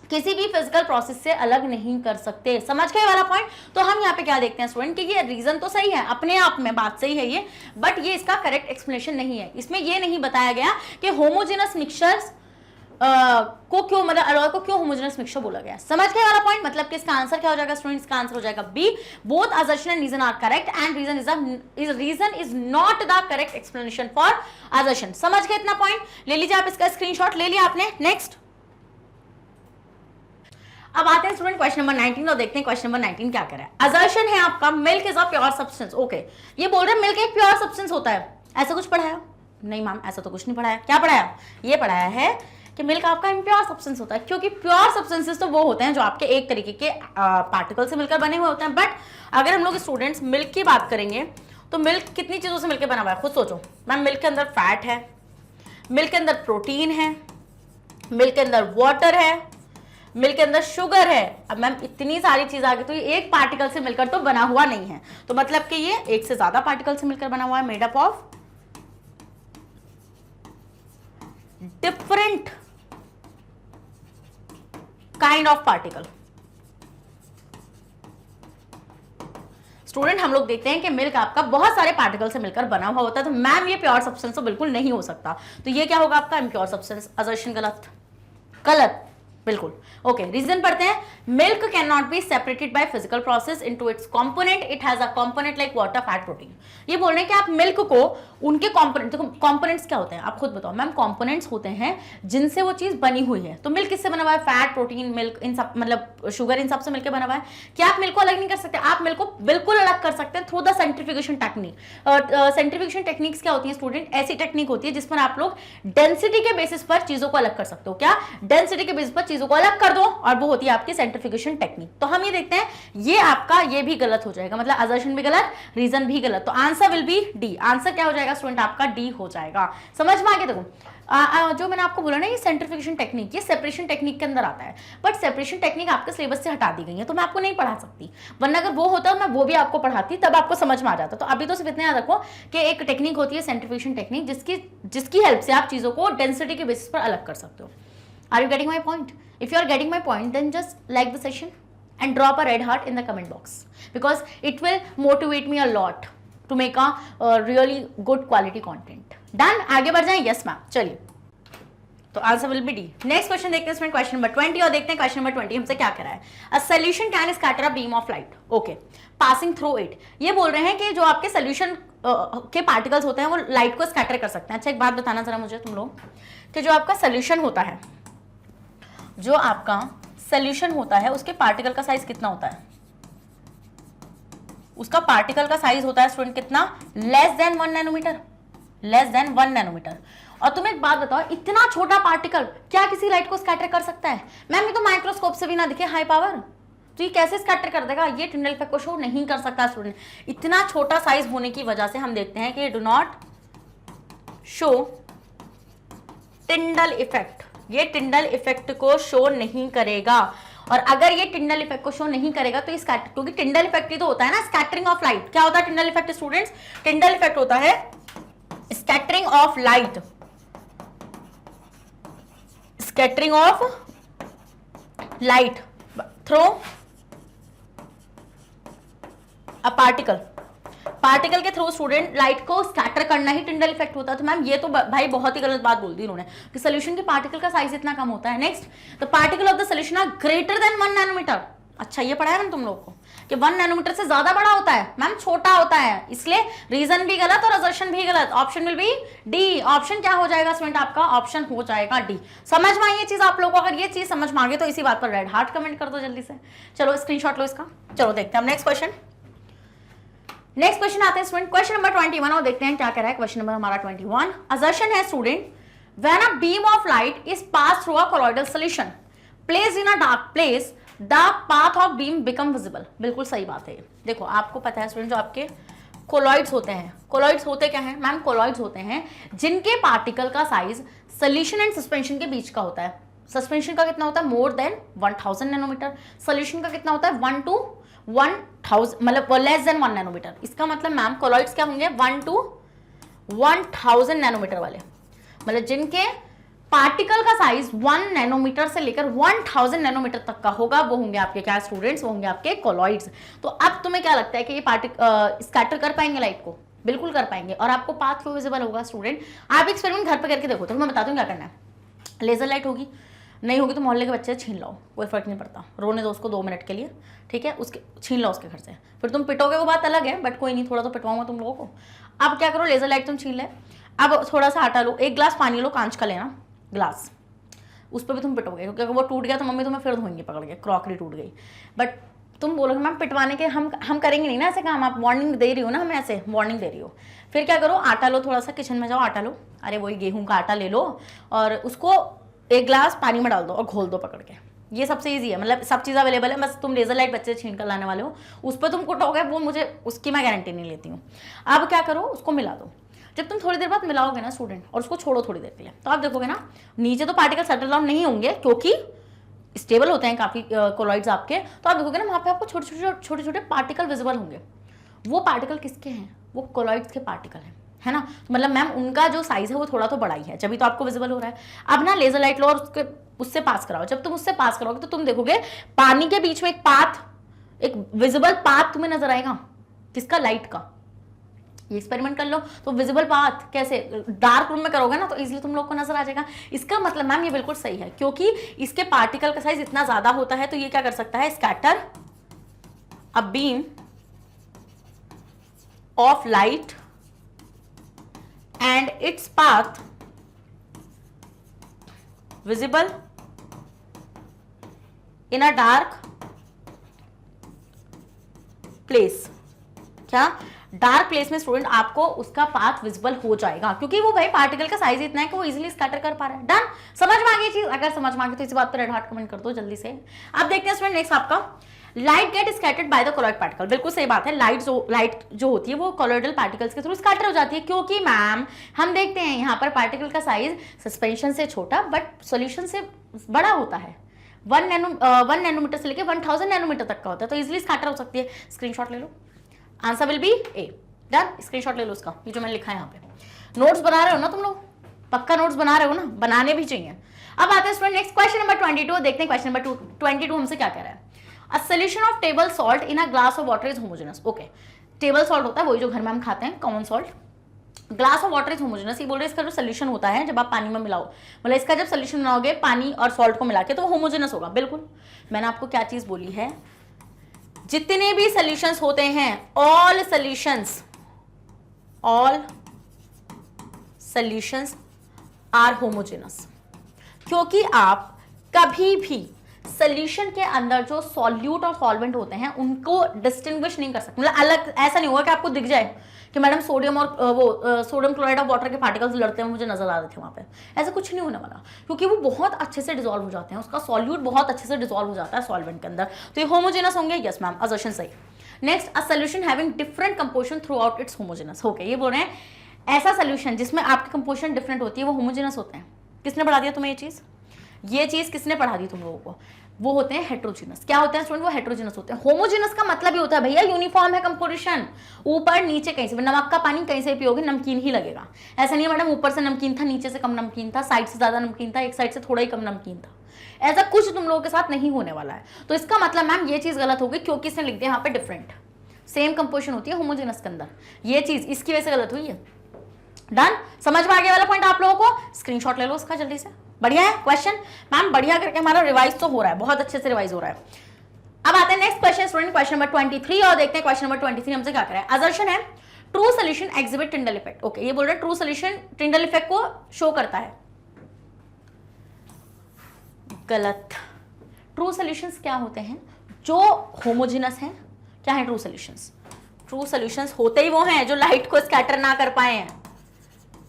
किसी भी फिजिकल प्रोसेस से अलग नहीं कर सकते। समझ गए वाला पॉइंट? तो हम यहाँ पे क्या देखते हैं स्टूडेंट कि ये रीजन तो सही है, अपने आप में बात सही है ये, बट ये इसका करेक्ट एक्सप्लेनेशन नहीं है। इसमें ये नहीं बताया गया कि होमोजेनस मिक्सचर्स को क्यों, मतलब अलॉय को क्यों होमोजेनस मिक्सचर बोला गया। समझ गए वाला पॉइंट? मतलब कि इसका आंसर क्या हो जाएगा स्टूडेंट, इसका आंसर हो जाएगा B, both assertion and reason are correct and reason is not the correct explanation for assertion. समझ गए इतना पॉइंट? ले लीजिए आप, इसका स्क्रीनशॉट ले लिया आपने। नेक्स्ट अब आते हैं स्टूडेंट क्वेश्चन नंबर 19 और देखते हैं क्वेश्चन नंबर 19 क्या कह रहा है। असर्शन है आपका milk is a pure substance. Okay, ये बोल रहे हैं मिल्क एक प्योर सब्सटेंस होता है, ऐसा कुछ पढ़ाया? नहीं मैम, ऐसा तो कुछ नहीं पढ़ाया। क्या पढ़ाया? ये पढ़ाया है कि मिल्क आपका इम्प्योर सब्सटेंस होता है, क्योंकि प्योर सब्सटेंसेस तो वो होते हैं जो आपके एक तरीके के पार्टिकल से मिलकर बने हुए होते हैं। बट अगर हम लोग स्टूडेंट्स मिल्क की बात करेंगे तो मिल्क कितनी चीज़ों से मिलकर बना हुआ है, खुद सोचो मैम। मिल्क के अंदर फैट है, मिल्क के अंदर प्रोटीन है, मिल्क के अंदर वाटर है, मिल्क के अंदर शुगर है। अब मैम इतनी सारी चीज आ गई, तो ये एक पार्टिकल से मिलकर तो बना हुआ नहीं है, तो मतलब कि ये एक से ज्यादा पार्टिकल से मिलकर बना हुआ है, made up of different kind of particle. Student हम लोग देखते हैं कि मिल्क आपका बहुत सारे पार्टिकल से मिलकर बना हुआ होता है, तो मैम ये प्योर सब्सटेंस तो बिल्कुल नहीं हो सकता, तो ये क्या होगा आपका इम्प्योर सब्सटेंस। असर्शन गलत, गलत बिल्कुल। ओके, रीजन पढ़ते हैं। Milk can not be separated by physical process into its component, it has a component like water, fat, protein. ये बोल रहे हैं कि आप मिल्क को उनके कंपोनेंट, देखो कंपोनेंट्स क्या होते हैं आप खुद बताओ मैम। कंपोनेंट्स होते हैं जिनसे वो चीज बनी हुई है, तो मिल्क किससे बना हुआ है, फैट, प्रोटीन, मिल्क, इन सब मतलब शुगर, इन सब से मिलकर बना हुआ है। क्या आप मिल्क को अलग नहीं कर सकते? आप मिल्क को बिल्कुल अलग कर सकते हैं through the centrifugation technique. Centrifugation techniques क्या होती है स्टूडेंट? ऐसी टेक्निक होती है जिस पर आप लोग डेंसिटी के बेसिस पर चीजों को अलग कर सकते हो। क्या? डेंसिटी के बेसिस पर चीजों को अलग कर दो, और वो होती है आपकी सेंट्रीफ्यूगेशन टेक्निक। तो हम ये देखते हैं, ये आपका ये भी गलत हो जाएगा, मतलब असर्शन भी गलत, रीजन भी गलत, तो answer will B D. Answer क्या हो जाएगा स्टूडेंट आपका? डी हो जाएगा। समझ में आ गया? देखो जो मैंने आपको बोला ना, ये सेंट्रीफ्यूगेशन टेक्निक, ये सेपरेशन टेक्निक के अंदर आता है, बट सेपरेशन टेक्निक आपके सिलेबस से हटा दी गई है, तो मैं आपको नहीं पढ़ा सकती, वरना अगर वो होता मैं वो भी आपको पढ़ाती, तब आपको समझ में आ जाता। तो अभी तो सिर्फ इतना याद रखो कि एक टेक्निक होती है सेंट्रीफ्यूगेशन टेक्निक, जिसकी हेल्प से आप चीजों को डेंसिटी के बेसिस पर अलग कर सकते हो। Are you getting my point? If you are getting my point, then just like the session and drop a red heart in the comment box, because it will motivate me a lot to make a really good quality content. Done? आगे बढ़ जाएं? Yes ma'am. चलिए, तो answer will B D. Next question देखते हैं क्वेश्चन नंबर 20 और देखते हैं क्वेश्चन नंबर 20 हमसे क्या कह रहा है। A solution can scatter a beam of light, okay, passing through it. ये बोल रहे हैं कि जो आपके सॉल्यूशन के पार्टिकल्स होते हैं वो लाइट को स्कैटर कर सकते हैं। अच्छा एक बात बताना जरा मुझे तुम लोग, कि जो आपका सॉल्यूशन होता है, जो आपका सॉल्यूशन होता है उसके पार्टिकल का साइज कितना होता है? उसका पार्टिकल का साइज होता है स्टूडेंट कितना? Less than 1 nanometer, less than 1 nanometer. और तुम एक बात बताओ, इतना छोटा पार्टिकल क्या किसी लाइट को स्कैटर कर सकता है? मैम ये तो माइक्रोस्कोप से भी ना दिखे हाई पावर, तो ये कैसे स्कैटर कर देगा? ये टिंडल इफेक्ट को शो नहीं कर सकता स्टूडेंट। इतना छोटा साइज होने की वजह से हम देखते हैं कि do not show Tyndall effect, ये टिंडल इफेक्ट को शो नहीं करेगा। और अगर ये टिंडल इफेक्ट को शो नहीं करेगा तो इस क्योंकि टिंडल इफेक्ट ही तो होता है ना स्कैटरिंग ऑफ लाइट। क्या होता है Tyndall effect students? Tyndall effect होता है scattering of light, scattering of light through a particle के थ्रू स्टूडेंट लाइट को स्कैटर करना ही टिंडल इफेक्ट होता है। तो मैम ये तो भाई बहुत ही गलत बात बोल दी उन्होंने कि सॉल्यूशन के पार्टिकल का साइज इतना कम होता है। Next, the particle of the solution are greater than 1 nanometer. अच्छा ये पढ़ा है ना तुम लोग को? कि 1 नैनोमीटर से ज्यादा बड़ा होता है? मैम छोटा होता है, इसलिए रीजन भी गलत और असर्शन भी गलत। Option will be D. Option क्या हो जाएगा स्टूडेंट आपका? ऑप्शन हो जाएगा डी। समझ में आई ये चीज आप लोगों को? अगर ये चीज समझ में आ गई तो इसी बात पर रेड हार्ट कमेंट कर दो जल्दी से। चलो स्क्रीनशॉट लो इसका। चलो देखते हैं नेक्स्ट क्वेश्चन। नेक्स्ट क्वेश्चन आते हैं स्टूडेंट, क्वेश्चन नंबर 21 और देखते हैं क्या कह रहा है क्वेश्चन नंबर हमारा 21। असर्शन है student, when a beam of light is pass through a colloidal solution placed in a dark place the path of beam become visible. बिल्कुल सही बात है। देखो आपको पता है स्टूडेंट, जो आपके कोलॉइड्स होते हैं, कोलॉइड्स होते क्या हैं मैम? कोलॉइड्स होते हैं जिनके पार्टिकल का साइज सोल्यूशन एंड सस्पेंशन के बीच का होता है। सस्पेंशन का कितना होता है? More than 1000 nanometre. सोल्यूशन का कितना होता है? 1 to 1000, मतलब लेस देन 1 नैनोमीटर। इसका मतलब मैम कोलॉइड्स क्या होंगे? 1 to 1000 नैनोमीटर वाले, मतलब जिनके पार्टिकल का साइज 1 नैनोमीटर से लेकर 1000 नैनोमीटर तक का होगा, वो होंगे आपके क्या स्टूडेंट्स? वो होंगे आपके कोलॉइड्स। तो अब तुम्हें क्या लगता है कि ये स्कैटर कर पाएंगे लाइट को? बिल्कुल कर पाएंगे। और आपको पाथ क्यों विजिबल होगा स्टूडेंट? आप एक्सपेरिमेंट घर पे करके देखो, तो मैं बताती हूँ क्या करना है। लेजर लाइट होगी, नहीं होगी तो मोहल्ले के बच्चे छीन लो, कोई फर्क नहीं पड़ता, रोने दो उसको 2 मिनट के लिए, ठीक है? उसके छीन लो उसके घर से, फिर तुम पिटोगे वो बात अलग है, बट कोई नहीं, थोड़ा तो पिटवाऊंगा तुम लोगों को। अब क्या करो, लेजर लाइट तुम छीन ले। अब थोड़ा सा आटा लो, 1 ग्लास पानी लो, कांच का लेना ग्लास, उस पर भी तुम पिटोगे, क्योंकि अगर वो टूट गया तो मम्मी तुम्हें फिर धोएंगे पकड़ के, क्रॉकरी टूट गई। बट तुम बोलोगे मैम पिटवाने के हम करेंगे नहीं ना ऐसे काम, आप वार्निंग दे रही हो ना, हमें ऐसे वार्निंग दे रही हो। फिर क्या करो, आटा लो, थोड़ा सा किचन में जाओ, आटा लो, अरे वही गेहूं का आटा ले लो, और उसको 1 ग्लास पानी में डाल दो और घोल दो पकड़ के। ये सबसे ईजी है, मतलब सब चीज़ अवेलेबल है, बस तुम लेजर लाइट बच्चे छीन कर लाने वाले हो, उस पर तुम कुटोगे, वो मुझे उसकी मैं गारंटी नहीं लेती हूँ। अब क्या करो, उसको मिला दो। जब तुम थोड़ी देर बाद मिलाओगे ना स्टूडेंट, और उसको छोड़ो थोड़ी देर के लिए, तो आप देखोगे ना नीचे तो पार्टिकल सेटल डाउन नहीं होंगे, क्योंकि स्टेबल होते हैं काफी कोलॉइड्स आपके, तो आप देखोगे ना वहां पे आपको छोटे छोटे पार्टिकल विजिबल होंगे। वो पार्टिकल किसके हैं? वो कोलॉइड्स के पार्टिकल हैं, है ना? तो मतलब मैम उनका जो साइज है वो थोड़ा तो बड़ा ही है, जब तो आपको विजिबल हो रहा है। अब ना लेजर लाइट लो और उससे पास कराओ। जब तुम उससे पास कराओगे तो तुम देखोगे पानी के बीच में एक पाथ, एक विजिबल पाथ तुम्हें नजर आएगा। किसका? लाइट का। ये एक्सपेरिमेंट कर लो तो विजिबल पाथ कैसे? डार्क रूम में करोगे ना तो इजीली तुम लोग को नजर आ जाएगा। इसका मतलब मैम ये बिल्कुल सही है, क्योंकि इसके पार्टिकल का साइज इतना ज्यादा होता है, तो ये क्या कर सकता है? Scatter a beam of light and its path visible in a dark place। क्या? डार्क प्लेस में स्टूडेंट आपको उसका पाथ विजिबल हो जाएगा, क्योंकि वो भाई पार्टिकल का साइज इतना है कि वो इजीली स्कैटर कर पा रहा है। डन? समझ में आ गई चीज? अगर समझ में आ गई तो इस बात पर रेड हार्ट कमेंट कर दो जल्दी से। अब देखते हैं स्टूडेंट नेक्स्ट आपका, light get scattered by the colloid particle. बिल्कुल सही बात है, लाइट जो होती है वो कोलॉइडल पार्टिकल्स के थ्रू स्कैटर हो जाती है, क्योंकि मैम हम देखते हैं यहाँ पर पार्टिकल का साइज सस्पेंशन से छोटा बट सॉल्यूशन से बड़ा होता है। 1 नैनोमीटर से लेकर 1000 नैनोमीटर तक का होता है, तो इजिली स्कैटर हो सकती है। स्क्रीनशॉट ले लो, answer will be A. Done? Screenshot ले लो उसका, ये जो मैंने लिखा है यहाँ पे। नोट्स बना रहे हो ना तुम लोग? पक्का नोट्स बना रहे हो ना? बनाने भी चाहिए। अब आते हैं स्टूडेंट नेक्स्ट क्वेश्चन नंबर 22, देखते हैं क्वेश्चन नंबर 22 हमसे क्या कह रहा है। A solution of table salt in a glass of water is homogeneous। Okay, table salt होता है वही जो घर में हम खाते हैं, common salt. Glass of water is homogeneous, ये बोल रहे हैं इसका जो सोल्यूशन होता है जब आप पानी में मिलाओ, मतलब इसका जब सोल्यूशन बनाओगे पानी और सॉल्ट को मिला के, तो वो होमोजेनस होगा। बिल्कुल, मैंने आपको क्या चीज बोली है, जितने भी सोल्यूशंस होते हैं, ऑल सोल्यूशंस आर होमोजेनस, क्योंकि आप कभी भी सोल्यूशन के अंदर जो सॉल्यूट और सॉल्वेंट होते हैं उनको डिस्टिंग्विश नहीं कर सकते। मतलब अलग ऐसा नहीं होगा कि आपको दिख जाए कि मैडम सोडियम और सोडियम क्लोराइड ऑफ वाटर के पार्टिकल्स लड़ते हैं मुझे नजर आ रहे थे वहां पे, ऐसा कुछ नहीं होने वाला, क्योंकि वो बहुत अच्छे से डिसॉल्व हो जाते हैं, उसका सॉल्यूट बहुत अच्छे से डिसॉल्व हो जाता है सॉल्वेंट के अंदर, तो ये होमोजेनस होंगे। यस मैम, असर्शन सही। Next, a solution having different composition through out it's homogeneous. Okay, ये बोल रहे हैं ऐसा सोल्यूशन जिसमें आपकी कंपोजिशन डिफरेंट होती है वो होमोजेनस होते हैं। किसने पढ़ा दिया तुम्हें ये चीज किसने पढ़ा दी तुम लोगों को? वो होते हैं हेट्रोजीनस। क्या होते हैं स्टूडेंट? वो हेट्रोजीनस होते हैं। होमोजीनस का मतलब ही होता है भैया यूनिफॉर्म है कंपोजिशन, ऊपर नीचे कहीं से, नमक का पानी कहीं से पियोगे नमकीन ही लगेगा। ऐसा नहीं है मैडम ऊपर से नमकीन था नीचे से कम नमकीन था, साइड से ज्यादा नमकीन था, एक साइड से थोड़ा ही कम नमकीन था, ऐसा कुछ तुम लोगों के साथ नहीं होने वाला है। तो इसका मतलब मैम ये चीज गलत होगी, क्योंकि इसने लिख दिया यहाँ पे डिफरेंट, सेम कंपोजिशन होती है होमोजीनस के अंदर, ये चीज इसकी वजह से गलत हुई है। डन? समझ में आ गया वाला पॉइंट आप लोगों को? स्क्रीनशॉट ले लो उसका जल्दी से। बढ़िया है क्वेश्चन मैम, बढ़िया करके हमारा रिवाइज तो हो रहा है, बहुत अच्छे से रिवाइज हो रहा है। अब आते हैं next question student, question number 23 और देखते हैं क्वेश्चन नंबर 23 हमसे क्या कर रहा है। असर्शन है true solution exhibit Tyndall effect. Okay, ये बोल रहा है ट्रू सोल्यूशन टिंडल इफेक्ट को शो करता है। गलत। ट्रू सॉल्यूशंस क्या होते हैं? जो होमोजेनस हैं। क्या है ट्रू सॉल्यूशंस? ट्रू सॉल्यूशंस होते ही वो हैं जो लाइट को स्कैटर ना कर पाए हैं।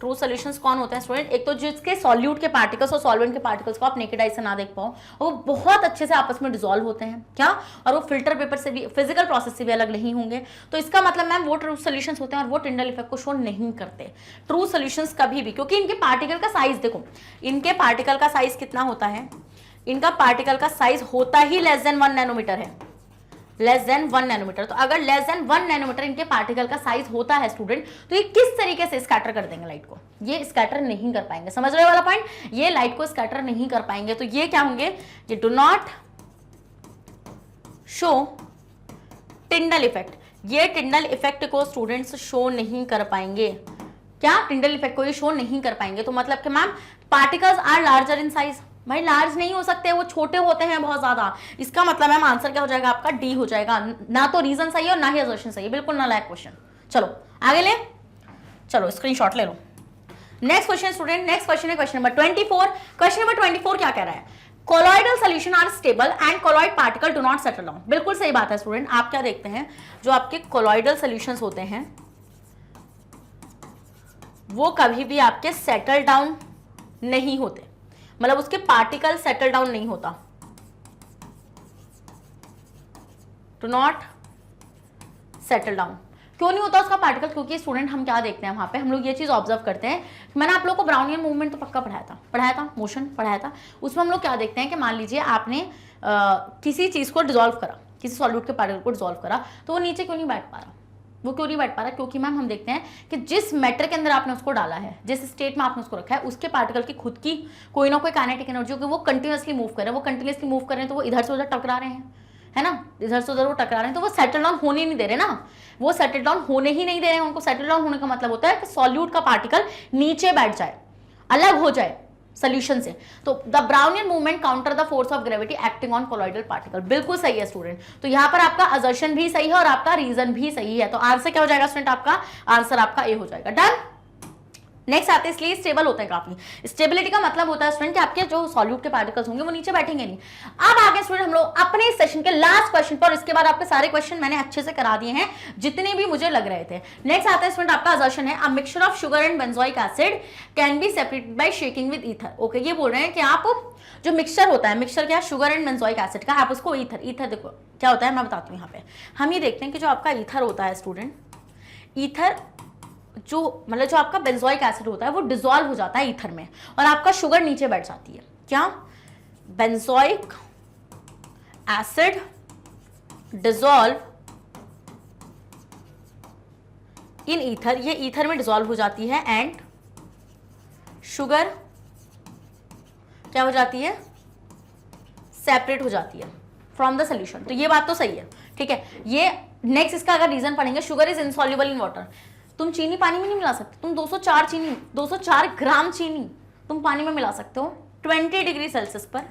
ट्रू सॉल्यूशंस कौन होते हैं स्टूडेंट? एक तो जिसके सॉल्यूट के पार्टिकल्स और सॉल्वेंट के पार्टिकल्स को आप नेकेड आई से ना देख पाओ, वो बहुत अच्छे से आपस में डिसॉल्व होते हैं। क्या? और वो फिल्टर पेपर से भी, फिजिकल प्रोसेस से भी अलग नहीं होंगे। तो इसका मतलब मैम वो ट्रू सॉल्यूशंस होते हैं और वो टिंडल इफेक्ट को शो नहीं करते। ट्रू सॉल्यूशंस कभी भी, क्योंकि इनके पार्टिकल का साइज देखो, इनके पार्टिकल का साइज कितना होता है? इनका पार्टिकल का साइज होता ही लेस देन 1 नैनोमीटर है। Less than 1 nanometer. तो अगर लेस देन 1 नैनोमीटर इनके पार्टिकल का साइज होता है स्टूडेंट, तो ये किस तरीके से स्कैटर कर देंगे लाइट को? ये स्कैटर नहीं कर पाएंगे। समझ रहे हो वाला पॉइंट? ये लाइट को स्कैटर नहीं कर पाएंगे। तो ये क्या होंगे? ये do not show Tyndall effect. ये टिंडल इफेक्ट को स्टूडेंट्स शो नहीं कर पाएंगे। क्या? टिंडल इफेक्ट को ये शो नहीं कर पाएंगे। तो मतलब कि ma'am particles are larger in size. भाई लार्ज नहीं हो सकते, वो छोटे होते हैं बहुत ज्यादा। इसका मतलब मैम आंसर क्या हो जाएगा आपका? डी हो जाएगा। ना तो रीजन सही है और ना ही असर्शन सही है। बिल्कुल नालायक क्वेश्चन। चलो आगे ले, चलो स्क्रीनशॉट ले लो। Next question student, next question है क्वेश्चन नंबर 24। क्वेश्चन नंबर 24 क्या कह रहा है? Colloidal solution are stable and colloid particle do not settle down. बिल्कुल सही बात है स्टूडेंट। आप क्या देखते हैं, जो आपके कोलॉइडल सॉल्यूशंस होते हैं वो कभी भी आपके सेटल डाउन नहीं होते। मतलब उसके पार्टिकल सेटल डाउन नहीं होता। Do not settle down. क्यों नहीं होता उसका पार्टिकल? क्योंकि स्टूडेंट हम क्या देखते हैं वहां पे, हम लोग ये चीज ऑब्जर्व करते हैं। मैंने आप लोगों को ब्राउनियन मूवमेंट तो पक्का पढ़ाया था, मोशन पढ़ाया था। उसमें हम लोग क्या देखते हैं कि मान लीजिए आपने किसी चीज को डिसॉल्व करा, किसी सॉल्यूट के पार्टिकल को डिसॉल्व करा, तो वो नीचे क्यों नहीं बैठ पा रहा? वो क्यों नहीं बैठ पा रहा? क्योंकि मैम हम देखते हैं कि जिस मैटर के अंदर आपने उसको डाला है, जिस स्टेट में आपने उसको रखा है, उसके पार्टिकल की खुद की कोई ना कोई काइनेटिक एनर्जी होगी, वो कंटिन्यूअसली मूव कर रहे हैं। वो कंटिन्यूअसली मूव कर रहे हैं तो वो इधर से उधर टकरा रहे हैं, है ना? इधर से उधर वो टकरा रहे हैं, तो वो सेटल डाउन होने नहीं दे रहे ना। वो सेटल डाउन होने ही नहीं दे रहे हैं। उनको सेटल डाउन होने का मतलब होता है कि सॉल्यूट का पार्टिकल नीचे बैठ जाए, अलग हो जाए सोल्यूशन से। तो the Brownian movement counter the force of gravity acting on colloidal particle. बिल्कुल सही है स्टूडेंट। तो यहाँ पर आपका असर्शन भी सही है और आपका रीजन भी सही है। तो आंसर क्या हो जाएगा स्टूडेंट? आपका आंसर आपका ए हो जाएगा। डन। नेक्स्ट आते हैं, इसलिए स्टेबल होते हैं काफी। स्टेबिलिटी का मतलब होता है स्टूडेंट कि आपके जो सॉल्यूट के पार्टिकल्स होंगे वो नीचे बैठेंगे नहीं। अब आगे स्टूडेंट हम लोग अपने सेशन के लास्ट क्वेश्चन पर, इसके बाद आपके सारे क्वेश्चन मैंने अच्छे से करा दिए हैं जितने भी मुझे लग रहे थे। नेक्स्ट आता है स्टूडेंट आपका असर्शन है, a mixture of sugar and benzoic acid can be separated by shaking with ether. Okay, ये बोल रहे हैं कि आप जो मिक्सचर होता है, मिक्सचर क्या है? शुगर एंड बेंजोइक एसिड का, आप उसको ईथर देखो क्या होता है मैं बताती हूँ। यहाँ पे हम ये देखते हैं कि जो आपका ईथर होता है स्टूडेंट, ईथर जो मतलब जो आपका बेंजोइक एसिड होता है वो डिसॉल्व हो जाता है ईथर में और आपका शुगर नीचे बैठ जाती है। क्या? Benzoic acid dissolve in ether, ये ईथर में डिसॉल्व हो जाती है एंड शुगर क्या हो जाती है? सेपरेट हो जाती है फ्रॉम द सोल्यूशन। तो ये बात तो सही है, ठीक है। ये नेक्स्ट इसका अगर रीजन पढ़ेंगे, sugar is insoluble in water. तुम चीनी पानी में नहीं मिला सकते। तुम 204 ग्राम चीनी तुम पानी में मिला सकते हो 20 डिग्री सेल्सियस पर,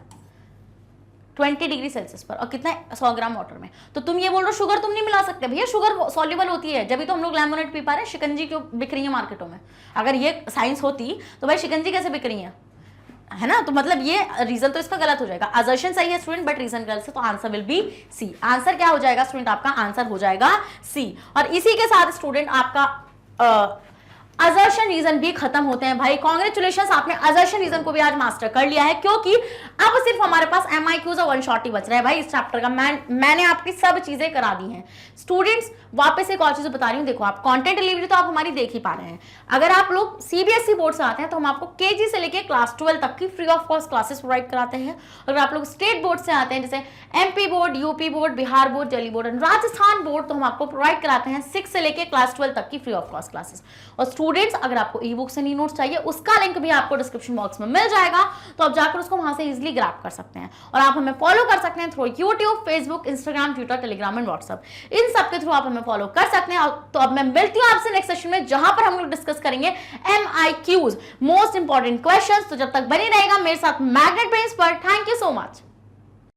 20 डिग्री सेल्सियस पर, और कितना? 100 ग्राम वाटर में। तो तुम ये बोल रहे हो शुगर तुम नहीं मिला सकते। भैया शुगर सॉल्युबल होती है, जब भी तो हम लोग लेमोनेड पी पा रहे हैं। शिकंजी क्यों बिक रही है मार्केटों में? अगर ये साइंस होती तो भाई शिकंजी कैसे बिक रही है ना? तो मतलब ये रीजन तो इसका गलत हो जाएगा। असर्शन सही है स्टूडेंट बट रीजन गलत है, तो answer will be C. Answer क्या हो जाएगा स्टूडेंट? आपका आंसर हो जाएगा सी। और इसी के साथ स्टूडेंट आपका असर्शन रीजन भी खत्म होते हैं। भाई कांग्रेचुलेशंस, आपने असर्शन रीजन को भी आज मास्टर कर लिया है, क्योंकि अब सिर्फ हमारे पास MIQs और वन शॉट ही बच रहा है भाई इस चैप्टर का। मैंने आपकी सब चीजें करा दी हैं। स्टूडेंट्स वापस एक और चीज बता रही हूँ, देखो आप कंटेंट डिलीवरी तो आप हमारी देख ही पा रहे हैं। अगर आप लोग CBSE बोर्ड से आते हैं तो हम आपको KG से लेकर क्लास 12 तक की free of cost classes provide कराते हैं। अगर आप लोग स्टेट बोर्ड से आते हैं जैसे MP board, UP board, Bihar board, Delhi board and Rajasthan board, तो हम आपको प्रोवाइड कराते हैं 6 से लेकर क्लास 12 तक की फ्री ऑफ कॉस्ट क्लासेस। और स्टूडेंट्स अगर आपको ई बुक से नी नोट्स चाहिए, उसका लिंक भी आपको डिस्क्रिप्शन बॉक्स में मिल जाएगा, तो आप जाकर उसको वहां से इजीली ग्रैब कर सकते हैं। और आप हमें फॉलो कर सकते हैं through YouTube, Facebook, Instagram, Twitter, Telegram and WhatsApp। इन सब के थ्रू आप हमें फॉलो कर सकते हैं। तो अब मैं मिलती हूँ आपसे नेक्स्ट सेशन में, जहां पर हम लोग डिस्कस करेंगे MIQs, मोस्ट इंपॉर्टेंट क्वेश्चंस। तो जब तक बने रहेगा मेरे साथ मैग्नेट ब्रेन्स पर। Thank you so much.